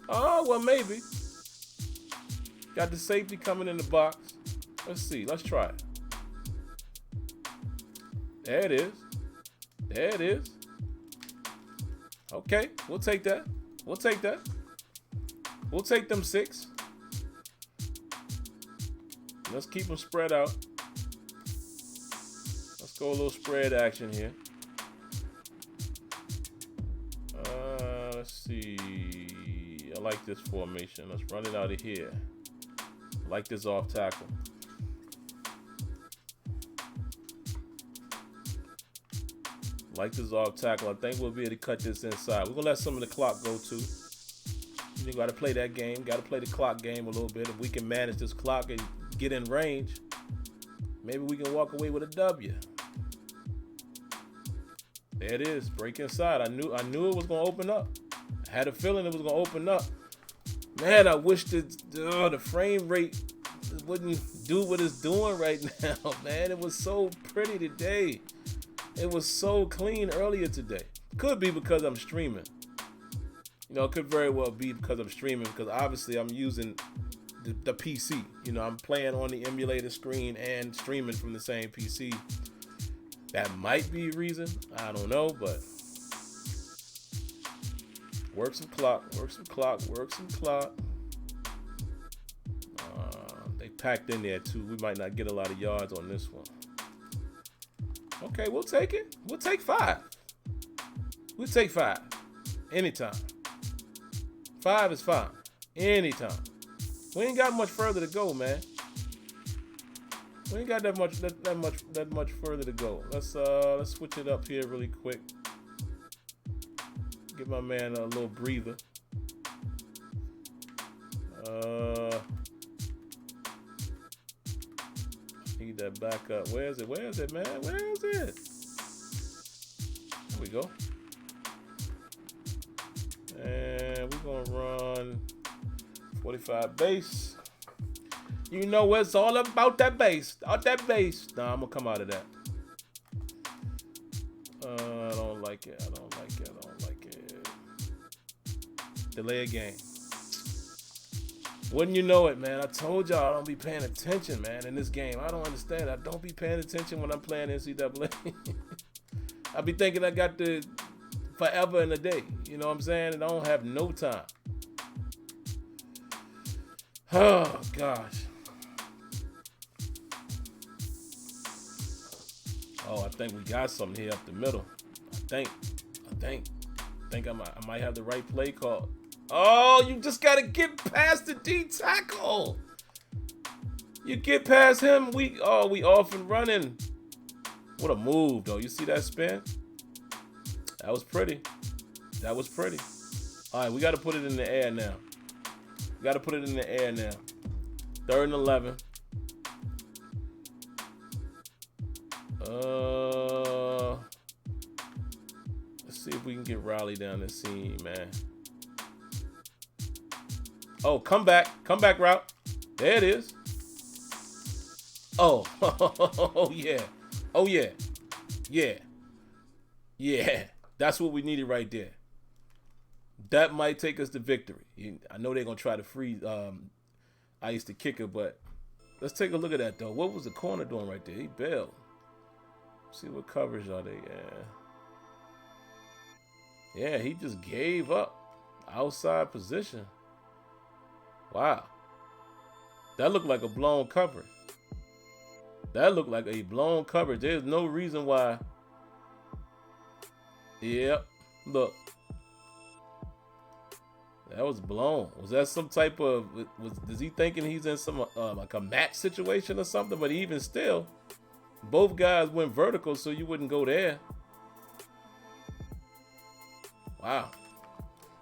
Oh well, maybe. Got the safety coming in the box. Let's see. Let's try it. There it is. Okay, we'll take that. We'll take them 6. Let's keep them spread out. Let's go a little spread action here. Let's see. I like this formation. Let's run it out of here. I like this off tackle. Like this off tackle. I think we'll be able to cut this inside. We're going to let some of the clock go too. You got to play that game. Got to play the clock game a little bit. If we can manage this clock and get in range, maybe we can walk away with a W. There it is. Break inside. I knew it was going to open up. I had a feeling it was going to open up. Man, I wish the frame rate wouldn't do what it's doing right now, man. It was so pretty today. It was so clean earlier today. Could be because I'm streaming. It could very well be because I'm streaming, because obviously I'm using the PC. I'm playing on the emulator screen and streaming from the same PC. That might be a reason. I don't know, but work some clock. They packed in there too. We might not get a lot of yards on this one. Okay, we'll take it. We'll take 5. We'll take 5. Anytime. 5 is fine. Anytime. We ain't got much further to go, man. We ain't got that much further to go. Let's switch it up here really quick. Give my man a little breather. Need that back up. Where is it, man? Where is it? There we go. And we're gonna run 45 base. You know it's all about that base. Nah, I'm gonna come out of that. I don't like it. Delay a game. Wouldn't you know it, man? I told y'all I don't be paying attention, man, in this game. I don't understand. I don't be paying attention when I'm playing NCAA. I be thinking I got the forever in a day. You know what I'm saying? And I don't have no time. Oh, gosh. Oh, I think we got something here up the middle. I think I might have the right play call. Oh, you just got to get past the D tackle. You get past him, we off and running. What a move, though. You see that spin? That was pretty. That was pretty. All right, we got to put it in the air now. We got to put it in the air now. 3rd and 11. Let's see if we can get Riley down the seam, man. Oh, come back route. There it is. Oh, oh yeah. Oh yeah. Yeah. Yeah. That's what we needed right there. That might take us to victory. I know they're gonna try to freeze Ice the kicker, but let's take a look at that though. What was the corner doing right there? He bailed. See what coverage are they? Yeah, he just gave up. Outside position. Wow. That looked like a blown coverage. That looked like a blown coverage. There's no reason why. Yep. Look. That was blown. Was that some type of... is he thinking he's in some like a match situation or something? But even still, both guys went vertical, so you wouldn't go there. Wow.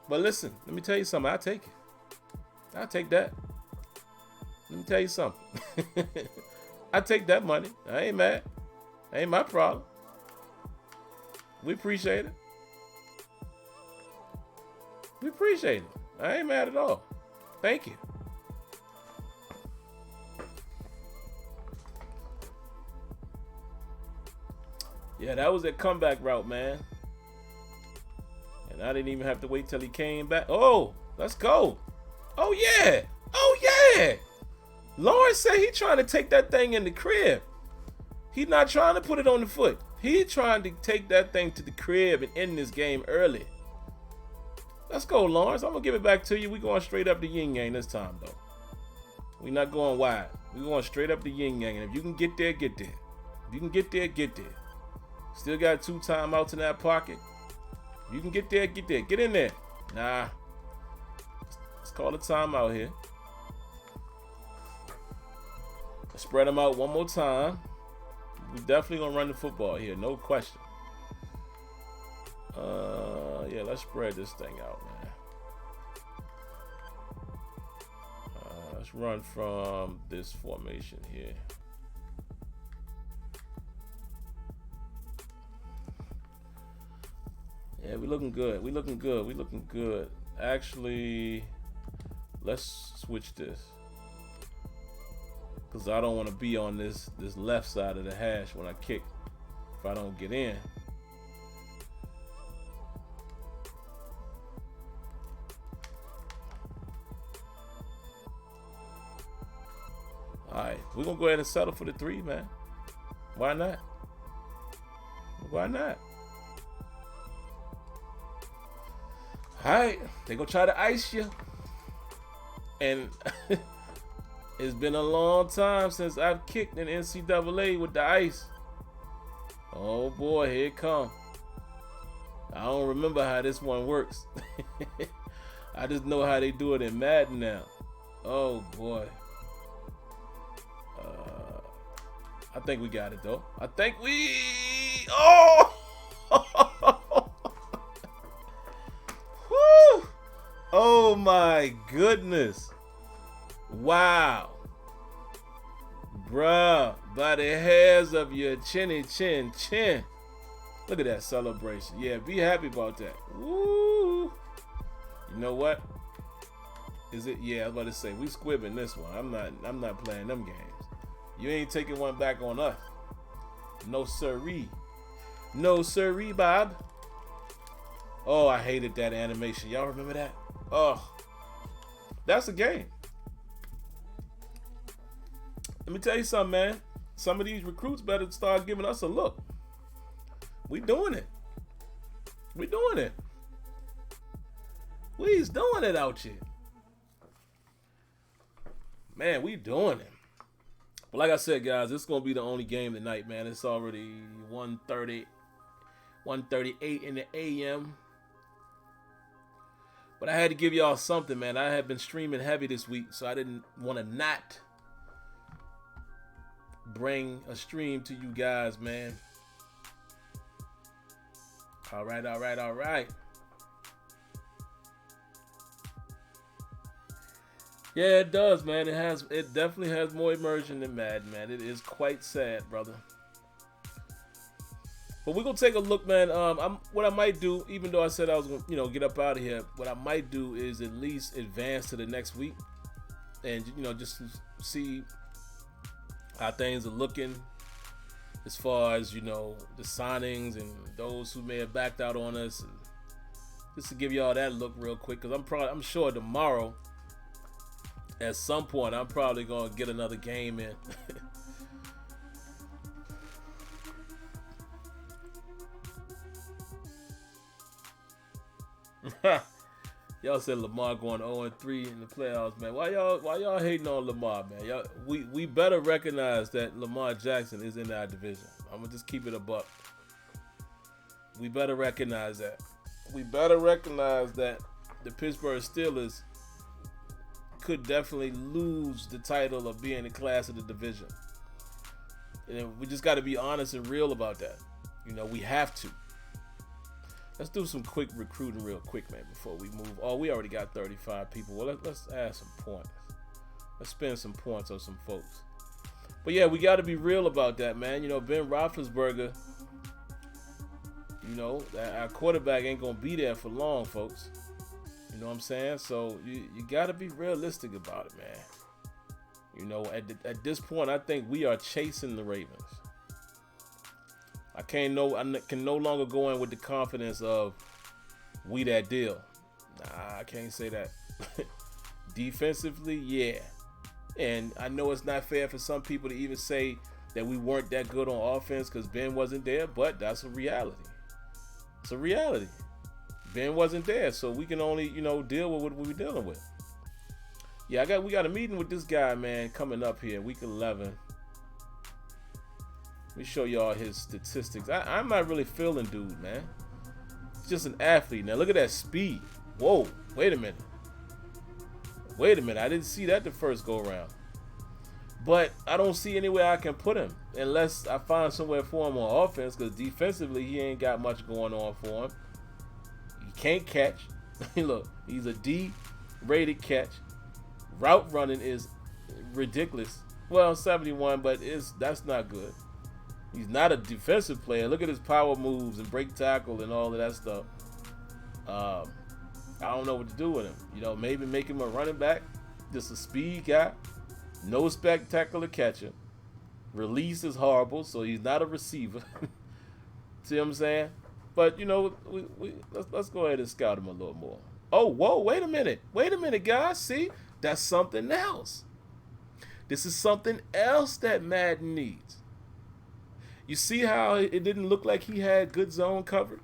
But listen, let me tell you something. I'll take it. I'll take that. Let me tell you something. I take that money. I ain't mad. Ain't my problem. We appreciate it. We appreciate it. I ain't mad at all. Thank you. Yeah, that was that comeback route, man. And I didn't even have to wait till he came back. Oh, let's go. Oh, yeah. Oh, yeah. Lawrence said he trying to take that thing in the crib. He not trying to put it on the foot. He trying to take that thing to the crib and end this game early. Let's go, Lawrence. I'm going to give it back to you. We going straight up the yin yang this time, though. We not going wide. We going straight up the yin yang. And if you can get there, get there. If you can get there, get there. Still got 2 timeouts in that pocket. If you can get there, get there. Get in there. Nah. Let's call a timeout here. Let's spread them out one more time. We definitely going to run the football here. No question. Yeah, let's spread this thing out, man. Let's run from this formation here. Yeah, we looking good. We looking good. We looking good. Actually, let's switch this. Because I don't want to be on this left side of the hash when I kick if I don't get in. Alright, we're going to go ahead and settle for the 3, man. Why not? Why not? Alright, they're going to try to ice you. And it's been a long time since I've kicked in NCAA with the ice. Oh boy, here it come. I don't remember how this one works. I just know how they do it in Madden now. Oh boy. I think we got it though. I think we... Oh! Woo! Oh my goodness. Wow. Bruh, by the hairs of your chinny chin chin. Look at that celebration. Yeah, be happy about that. Woo! You know what? Is it? Yeah, I was about to say we squibbing this one. I'm not playing them games. You ain't taking one back on us. No siree. No siree, Bob. Oh, I hated that animation. Y'all remember that? Oh. That's a game. Let me tell you something, man. Some of these recruits better start giving us a look. We doing it. We doing it. We's doing it out here. Man, we doing it. But like I said, guys, this is going to be the only game tonight, man. It's already 1:38 in the a.m. But I had to give y'all something, man. I have been streaming heavy this week, so I didn't want to not bring a stream to you guys, man. All right. Yeah, it does, man. It definitely has more immersion than Madden, man. It is quite sad, brother. But we're gonna take a look, man. What I might do, even though I said I was gonna, get up out of here, what I might do is at least advance to the next week, and just see how things are looking as far as the signings and those who may have backed out on us, and just to give y'all that look real quick, because I'm sure tomorrow at some point I'm probably gonna get another game in. Y'all said Lamar going 0-3 in the playoffs, man. Why y'all hating on Lamar, man? We better recognize that Lamar Jackson is in our division. I'm gonna just keep it a buck. We better recognize that. We better recognize that the Pittsburgh Steelers could definitely lose the title of being the class of the division. And we just got to be honest and real about that. We have to. Let's do some quick recruiting real quick, man, before we move. Oh, we already got 35 people. Well, let's add some points. Let's spend some points on some folks. But yeah, we got to be real about that, man. Ben Roethlisberger, our quarterback ain't going to be there for long, folks. You know what I'm saying? So you got to be realistic about it, man. At this point, I think we are chasing the Ravens. I can no longer go in with the confidence of we that deal. Nah, I can't say that. Defensively, yeah. And I know it's not fair for some people to even say that we weren't that good on offense because Ben wasn't there, but that's a reality. It's a reality. Ben wasn't there, so we can only, deal with what we're dealing with. Yeah, we got a meeting with this guy, man, coming up here, week 11. Let me show y'all his statistics. I'm not really feeling dude, man. He's just an athlete. Now look at that speed. Whoa, wait a minute. I didn't see that the first go around. But I don't see anywhere I can put him unless I find somewhere for him on offense, because defensively he ain't got much going on for him. He can't catch. Look, he's a D-rated catch. Route running is ridiculous. Well, 71, but that's not good. He's not a defensive player. Look at his power moves and break tackle and all of that stuff. I don't know what to do with him. Maybe make him a running back. Just a speed guy. No spectacular catcher. Release is horrible, so he's not a receiver. See what I'm saying? But, let's go ahead and scout him a little more. Oh, whoa, wait a minute. Guys. See? That's something else. This is something else that Madden needs. You see how it didn't look like he had good zone coverage?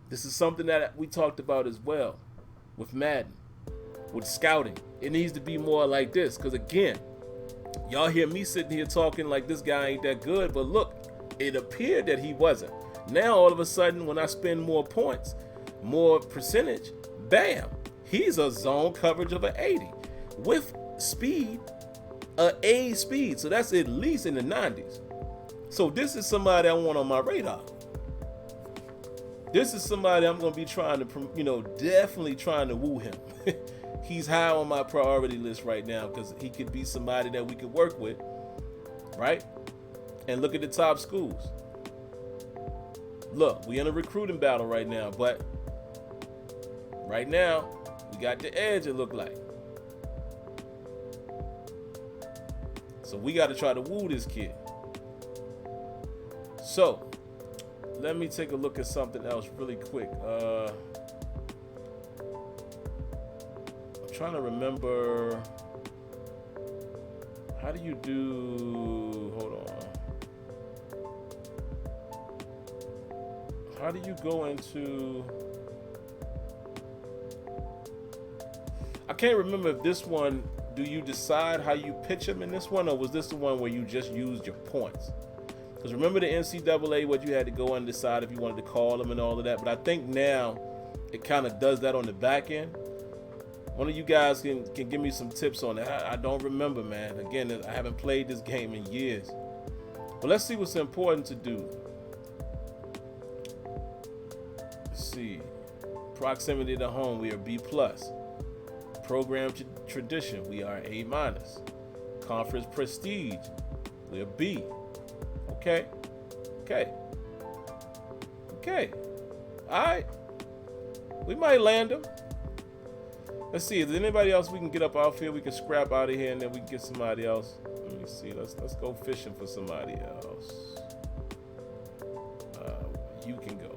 This is something that we talked about as well with Madden, with scouting. It needs to be more like this, because again, y'all hear me sitting here talking like this guy ain't that good, but look, it appeared that he wasn't. Now all of a sudden, when I spend more points, more percentage, bam, he's a zone coverage of an 80 with speed, A speed. So that's at least in the 90s. So this is somebody I want on my radar. This is somebody I'm going to be trying to, definitely trying to woo him. He's high on my priority list right now because he could be somebody that we could work with, right? And look at the top schools. Look, we in a recruiting battle right now, but right now, we got the edge, it look like. So we got to try to woo this kid. So, let me take a look at something else really quick. I'm trying to remember. How do you do? Hold on. How do you go into... I can't remember if this one, do you decide how you pitch them in this one, or was this the one where you just used your points? Because remember the NCAA, what you had to go and decide if you wanted to call them and all of that. But I think now it kind of does that on the back end. One of you guys can give me some tips on that. I don't remember, man. Again, I haven't played this game in years. But let's see what's important to do. Let's see. Proximity to home, we are B+. Program tradition, we are A-. Conference prestige, we are B. Okay. All right. We might land them. Let's see. Is there anybody else we can get up outfield? We can scrap out of here, and then we can get somebody else. Let me see. Let's go fishing for somebody else. You can go.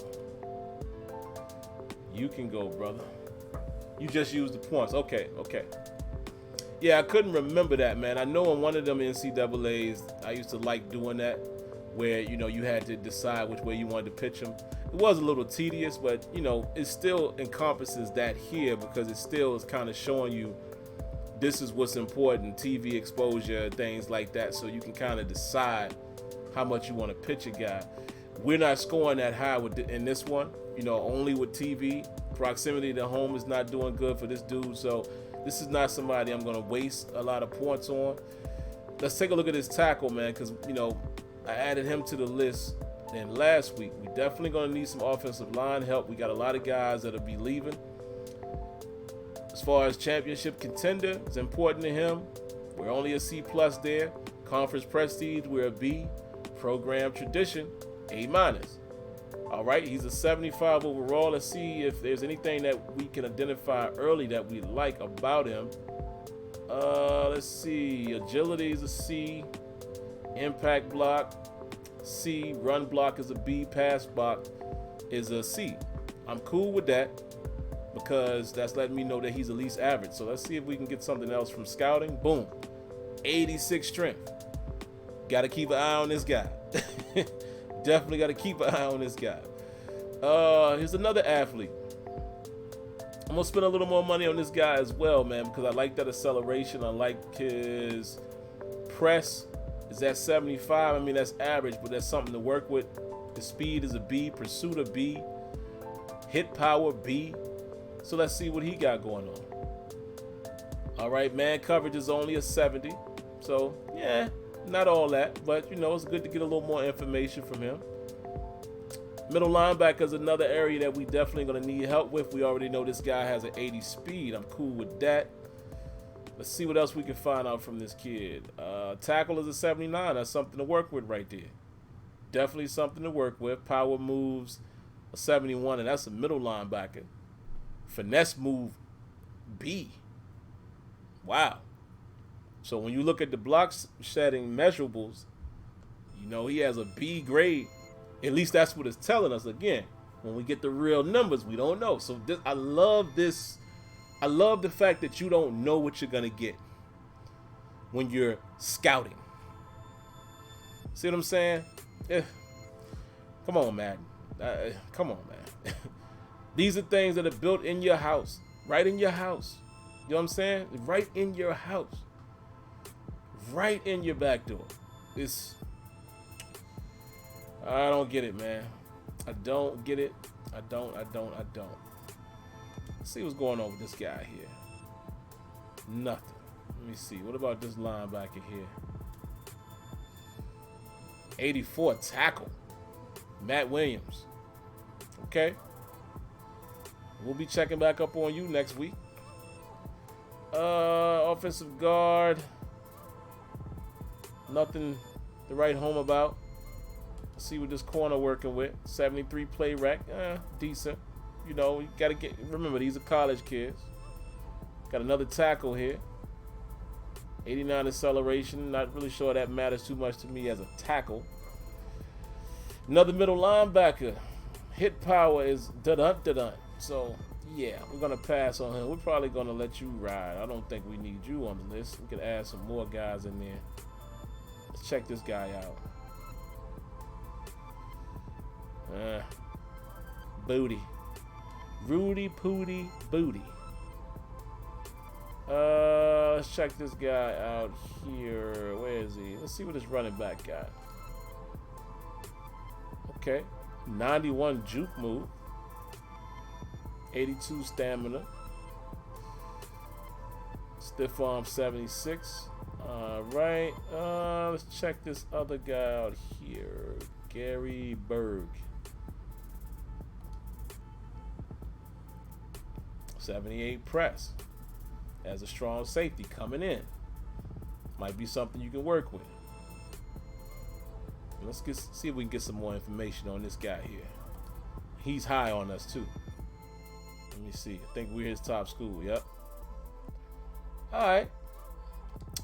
You can go, brother. You just used the points. Okay. Yeah, I couldn't remember that, man. I know in one of them NCAAs, I used to like doing that, where, you know, you had to decide which way you wanted to pitch them. It was a little tedious, but, you know, it still encompasses that here, because it still is kind of showing you this is what's important, TV exposure, things like that, so you can kind of decide how much you want to pitch a guy. We're not scoring that high in this one, you know, only with TV. Proximity to home is not doing good for this dude, so this is not somebody I'm going to waste a lot of points on. Let's take a look at his tackle, man, because, you know, I added him to the list. And last week, we definitely going to need some offensive line help. We got a lot of guys that'll be leaving. As far as championship contender, it's important to him. We're only a C+ there. Conference prestige, we're a B. Program tradition, A-. All right, he's a 75 overall. Let's see if there's anything that we can identify early that we like about him. Let's see. Agility is a C. Impact block, C. Run block is a B. Pass block is a C. I'm cool with that because that's letting me know that he's at least average. So let's see if we can get something else from scouting. Boom. 86 strength. Got to keep an eye on this guy. Definitely got to keep an eye on this guy. Here's another athlete. I'm going to spend a little more money on this guy as well, man, because I like that acceleration. I like his press. Is that 75? I mean, that's average, but that's something to work with. His speed is a B. Pursuit a B. Hit power B. So let's see what he got going on. All right, man coverage is only a 70. So, yeah, not all that, but, you know, it's good to get a little more information from him. Middle linebacker is another area that we definitely going to need help with. We already know this guy has an 80 speed. I'm cool with that. Let's see what else we can find out from this kid. Tackle is a 79. That's something to work with right there. Definitely something to work with. Power moves a 71, and that's a middle linebacker. Finesse move B. Wow. So when you look at the block shedding measurables, you know, he has a B grade. At least that's what it's telling us. Again, when we get the real numbers, we don't know. So I love this. I love the fact that you don't know what you're going to get when you're scouting. See what I'm saying? Come on, man. Come on, man. These are things that are built in your house. Right in your house. You know what I'm saying? Right in your house. Right in your back door. I don't get it, man. I don't get it. I don't. Let's see what's going on with this guy here. Nothing. Let me see. What about this linebacker here? 84 tackle. Matt Williams. Okay. We'll be checking back up on you next week. Offensive guard. Nothing to write home about. Let's see what this corner working with. 73 play rec. Decent. You know, you got to remember, these are college kids. Got another tackle here. 89 acceleration. Not really sure that matters too much to me as a tackle. Another middle linebacker. Hit power is dun-dun. So, yeah, we're going to pass on him. We're probably going to let you ride. I don't think we need you on the list. We can add some more guys in there. Let's check this guy out. Booty. Rudy Pooty Booty. Let's check this guy out here. Where is he? Let's see what his running back got. Okay. 91 juke move. 82 stamina. Stiff arm 76. Alright. Let's check this other guy out here. Gary Berg. 78 press. As a strong safety coming in. Might be something you can work with. Let's see if we can get some more information on this guy here. He's high on us too. Let me see. I think we're his top school. Yep. Alright.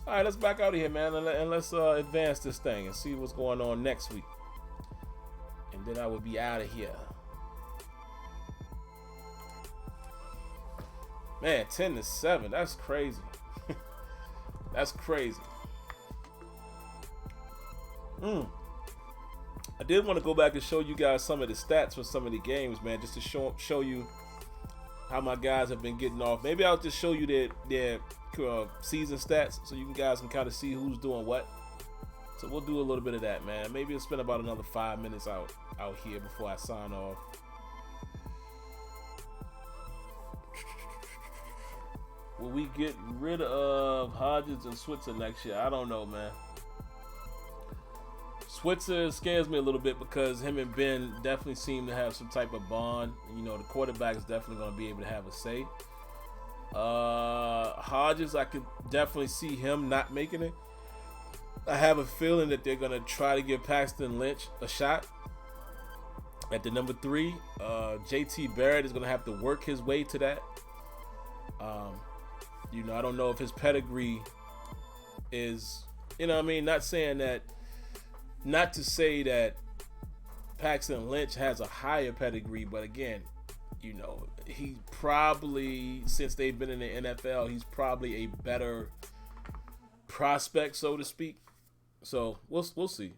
Alright, let's back out of here, man. And let's advance this thing and see what's going on next week. And then I will be out of here. Man, 10-7. That's crazy. That's crazy. I did want to go back and show you guys some of the stats for some of the games, man, just to show you how my guys have been getting off. Maybe I'll just show you their season stats so you guys can kind of see who's doing what. So we'll do a little bit of that, man. Maybe I'll spend about another 5 minutes out here before I sign off. Will we get rid of Hodges and Switzer next year? I don't know, man. Switzer scares me a little bit because him and Ben definitely seem to have some type of bond. You know, the quarterback is definitely going to be able to have a say. Hodges, I could definitely see him not making it. I have a feeling that they're going to try to give Paxton Lynch a shot at the number 3. JT Barrett is going to have to work his way to that. You know, I don't know if his pedigree is, you know what I mean? Not to say that Paxton Lynch has a higher pedigree, but again, you know, he probably, since they've been in the NFL, he's probably a better prospect, so to speak. So we'll see.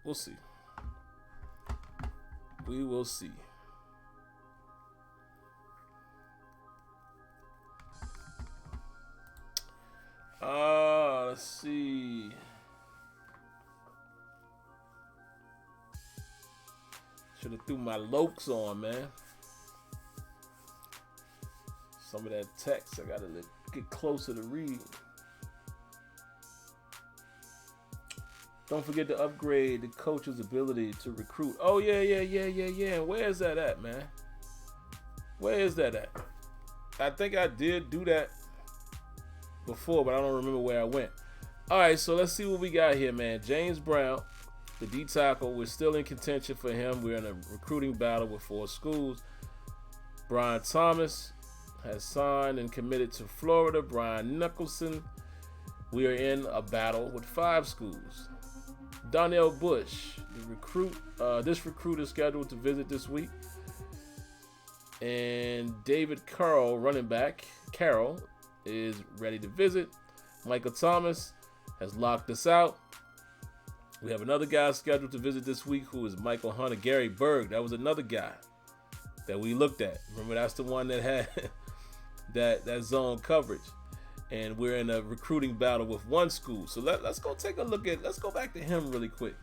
We'll see. We will see. Let's see. Should have threw my Lokes on, man. Some of that text, I gotta get closer to read. Don't forget to upgrade the coach's ability to recruit. Oh, yeah. Where is that at, man? Where is that at? I think I did do that before, but I don't remember where I went. All right, so let's see what we got here, man. James Brown, the D tackle, we're still in contention for him. We're in a recruiting battle with 4 schools. Brian Thomas has signed and committed to Florida. Brian Nicholson, we are in a battle with 5 schools. Donnell Bush, the recruit. This recruit is scheduled to visit this week. And David Carroll, running back, Carroll, is ready to visit. Michael Thomas has locked us out. We have another guy scheduled to visit this week who is Michael Hunter. Gary Berg, that was another guy that we looked at. Remember, that's the one that had that zone coverage. And we're in a recruiting battle with 1 school. So let's go take a look at, let's go back to him really quick.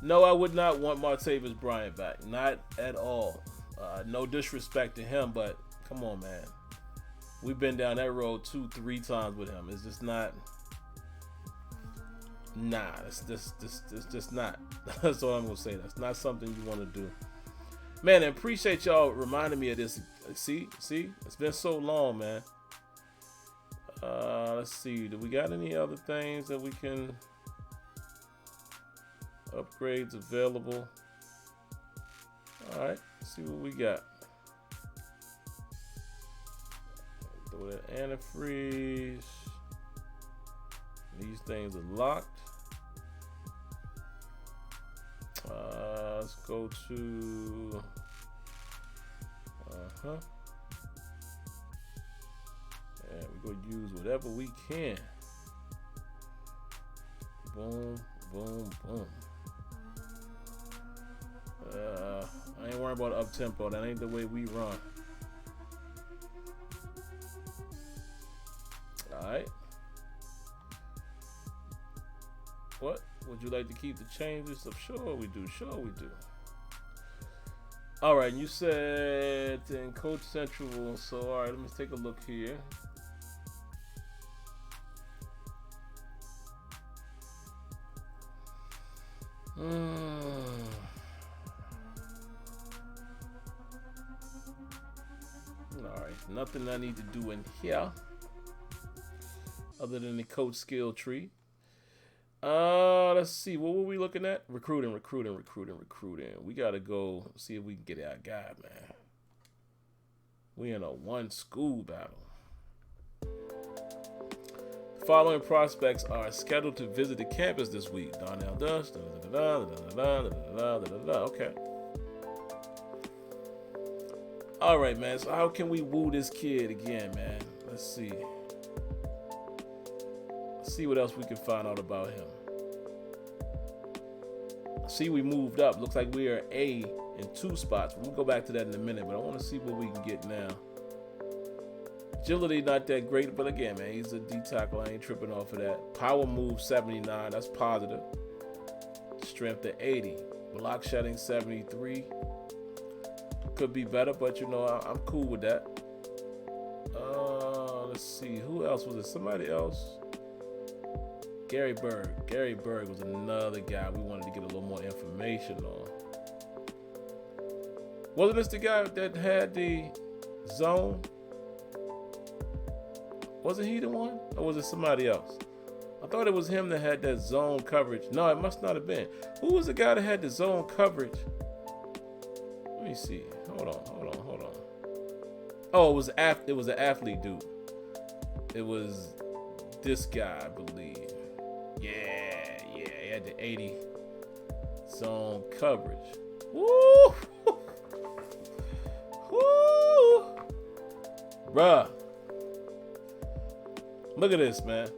No, I would not want Martavis Bryant back. Not at all. No disrespect to him, but come on, man. We've been down that road 2-3 times with him. It's just not. Nah, it's just not. That's all I'm gonna say. That's not something you want to do, man. I appreciate y'all reminding me of this. See, it's been so long, man. Let's see. Do we got any other things that we can upgrades available? All right, let's see what we got. Throw that antifreeze. These things are locked. Let's go to and we're gonna use whatever we can. Boom, boom, boom. I ain't worrying about up tempo. That ain't the way we run. All right. What? Would you like to keep the changes up? Sure we do. Sure we do. All right. You said in Coach Central. So all right. Let me take a look here. Alright, nothing I need to do in here other than the coach skill tree. Let's see, what were we looking at? Recruiting. We gotta go see if we can get our guy, man. We in a one school battle. The following prospects are scheduled to visit the campus this week. Donnell Dust. Okay. All right, man. So how can we woo this kid again, man? Let's see. Let's see what else we can find out about him. See, we moved up. Looks like we are A in 2 spots. We'll go back to that in a minute, but I want to see what we can get now. Agility not that great, but again, man, he's a D tackle. I ain't tripping off of that. Power move 79. That's positive. Strength at 80. Block shedding 73. Could be better, but you know, I'm cool with that. Let's see, who else was it? Somebody else. Gary Berg. Gary Berg was another guy we wanted to get a little more information on. Wasn't this the guy that had the zone? Wasn't he the one? Or was it somebody else? I thought it was him that had that zone coverage. No, it must not have been. Who was the guy that had the zone coverage? Let me see. Hold on. Oh, it was an athlete dude. It was this guy, I believe. Yeah, he had the 80 zone coverage. Woo! Woo! Bruh. Look at this, man.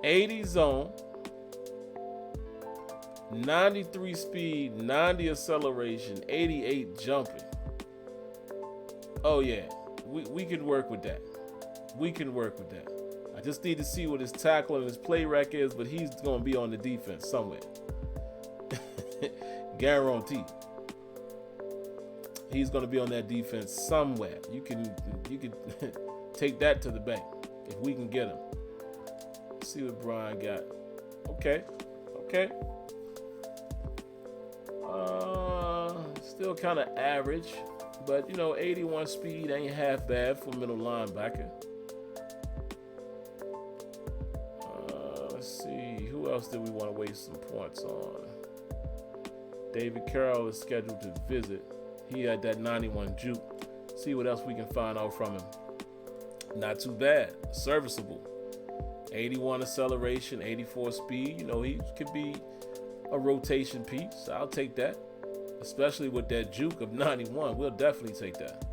80 zone, 93 speed, 90 acceleration, 88 jumping. Oh yeah, we can work with that. I just need to see what his tackle and his play rec is, but he's going to be on the defense somewhere. Guaranteed. He's going to be on that defense somewhere. You can take that to the bank if we can get him. Let's see what Brian got. Okay. Still kind of average, but you know, 81 speed ain't half bad for middle linebacker. Let's see, who else did we want to waste some points on? David Carroll is scheduled to visit. He had that 91 juke. See what else we can find out from him. Not too bad, serviceable. 81 acceleration, 84 speed. You know, he could be a rotation piece. I'll take that. Especially with that juke of 91. We'll definitely take that.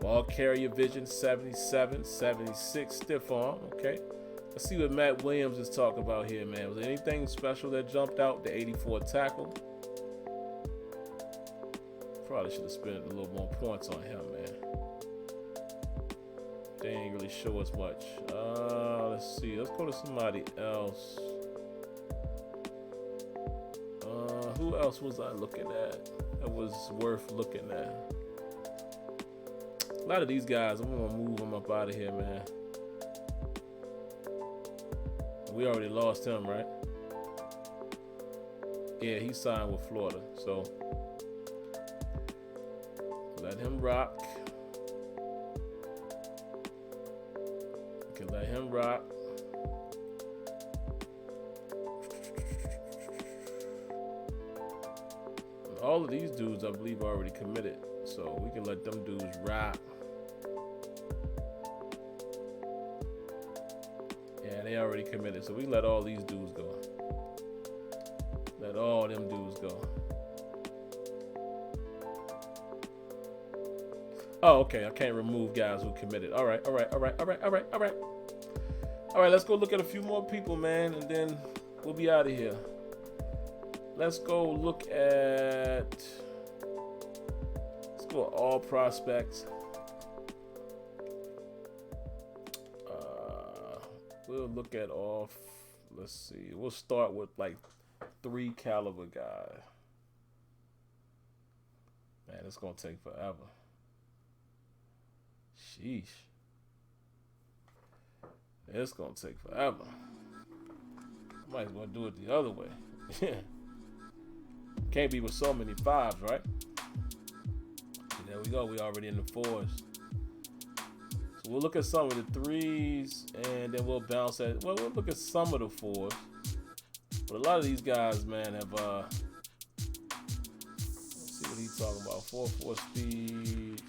Ball carrier vision, 77, 76, stiff arm. Okay. Let's see what Matt Williams is talking about here, man. Was there anything special that jumped out? The 84 tackle. Probably should have spent a little more points on him, man. They ain't really show us much. Let's see. Let's go to somebody else. Who else was I looking at that was worth looking at? A lot of these guys, I'm going to move them up out of here, man. We already lost him, right? Yeah, he signed with Florida, so let him rock. Can let him rock. All of these dudes, I believe, are already committed, so we can let them dudes rock. Yeah, they already committed, so we let all these dudes go. Let all them dudes go. Oh, okay. I can't remove guys who committed. All right. All right, let's go look at a few more people, man, and then we'll be out of here. let's go look at. Let's go all prospects. We'll look at all. Let's see. We'll start with like 3 caliber guys. Man, it's gonna take forever. Sheesh. It's gonna take forever. Might as well do it the other way. Can't be with so many 5s, right? There we go. We already in the 4s. So we'll look at some of the 3s, and then we'll bounce at. Well, we'll look at some of the 4s. But a lot of these guys, man, have. Let's see what he's talking about. 4.4 speed.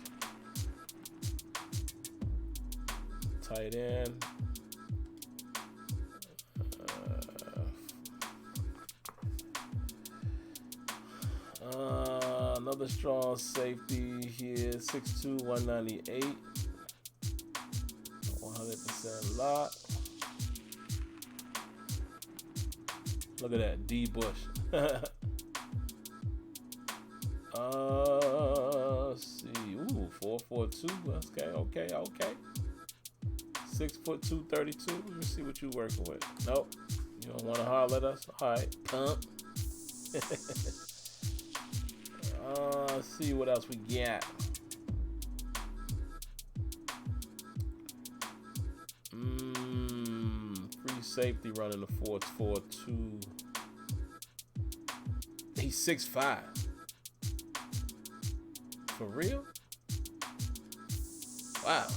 Tight end. Another strong safety here, 6'2", 198, 100% lock. Look at that, D Bush. Let's see, ooh, 4.42. Okay. 6'2", 232. Let me see what you working with. Nope, you don't want to holler at us. All right, pump. Let's see what else we got. Free safety running the 4.42. He's 6'5". For real? Wow.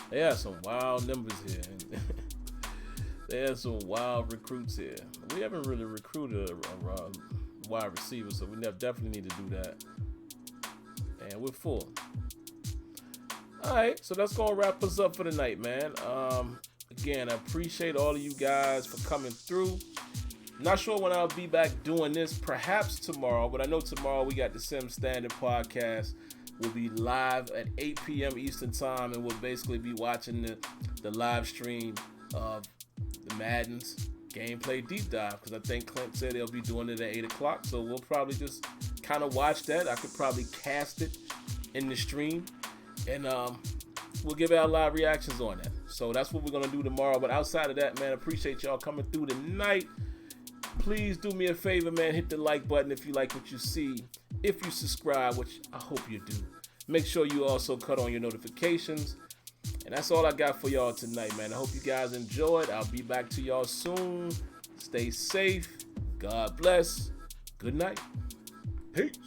They have some wild numbers here. They have some wild recruits here. We haven't really recruited a wide receiver, so we definitely need to do that. And we're full. All right, so that's gonna wrap us up for the night, man. Again, I appreciate all of you guys for coming through. Not sure when I'll be back doing this, perhaps tomorrow, but I know tomorrow we got the Sim Standard podcast. We'll be live at 8 p.m. Eastern time, and we'll basically be watching the live stream of the Madden's gameplay deep dive, because I think Clint said they'll be doing it at 8 o'clock, so we'll probably just kind of watch that. I could probably cast it in the stream, and we'll give our live reactions on that. So that's what we're going to do tomorrow. But outside of that, man, appreciate y'all coming through tonight. Please do me a favor, man, hit the like button if you like what you see. If you subscribe, which I hope you do, make sure you also cut on your notifications. And that's all I got for y'all tonight, man. I hope you guys enjoyed. I'll be back to y'all soon. Stay safe. God bless. Good night. Peace.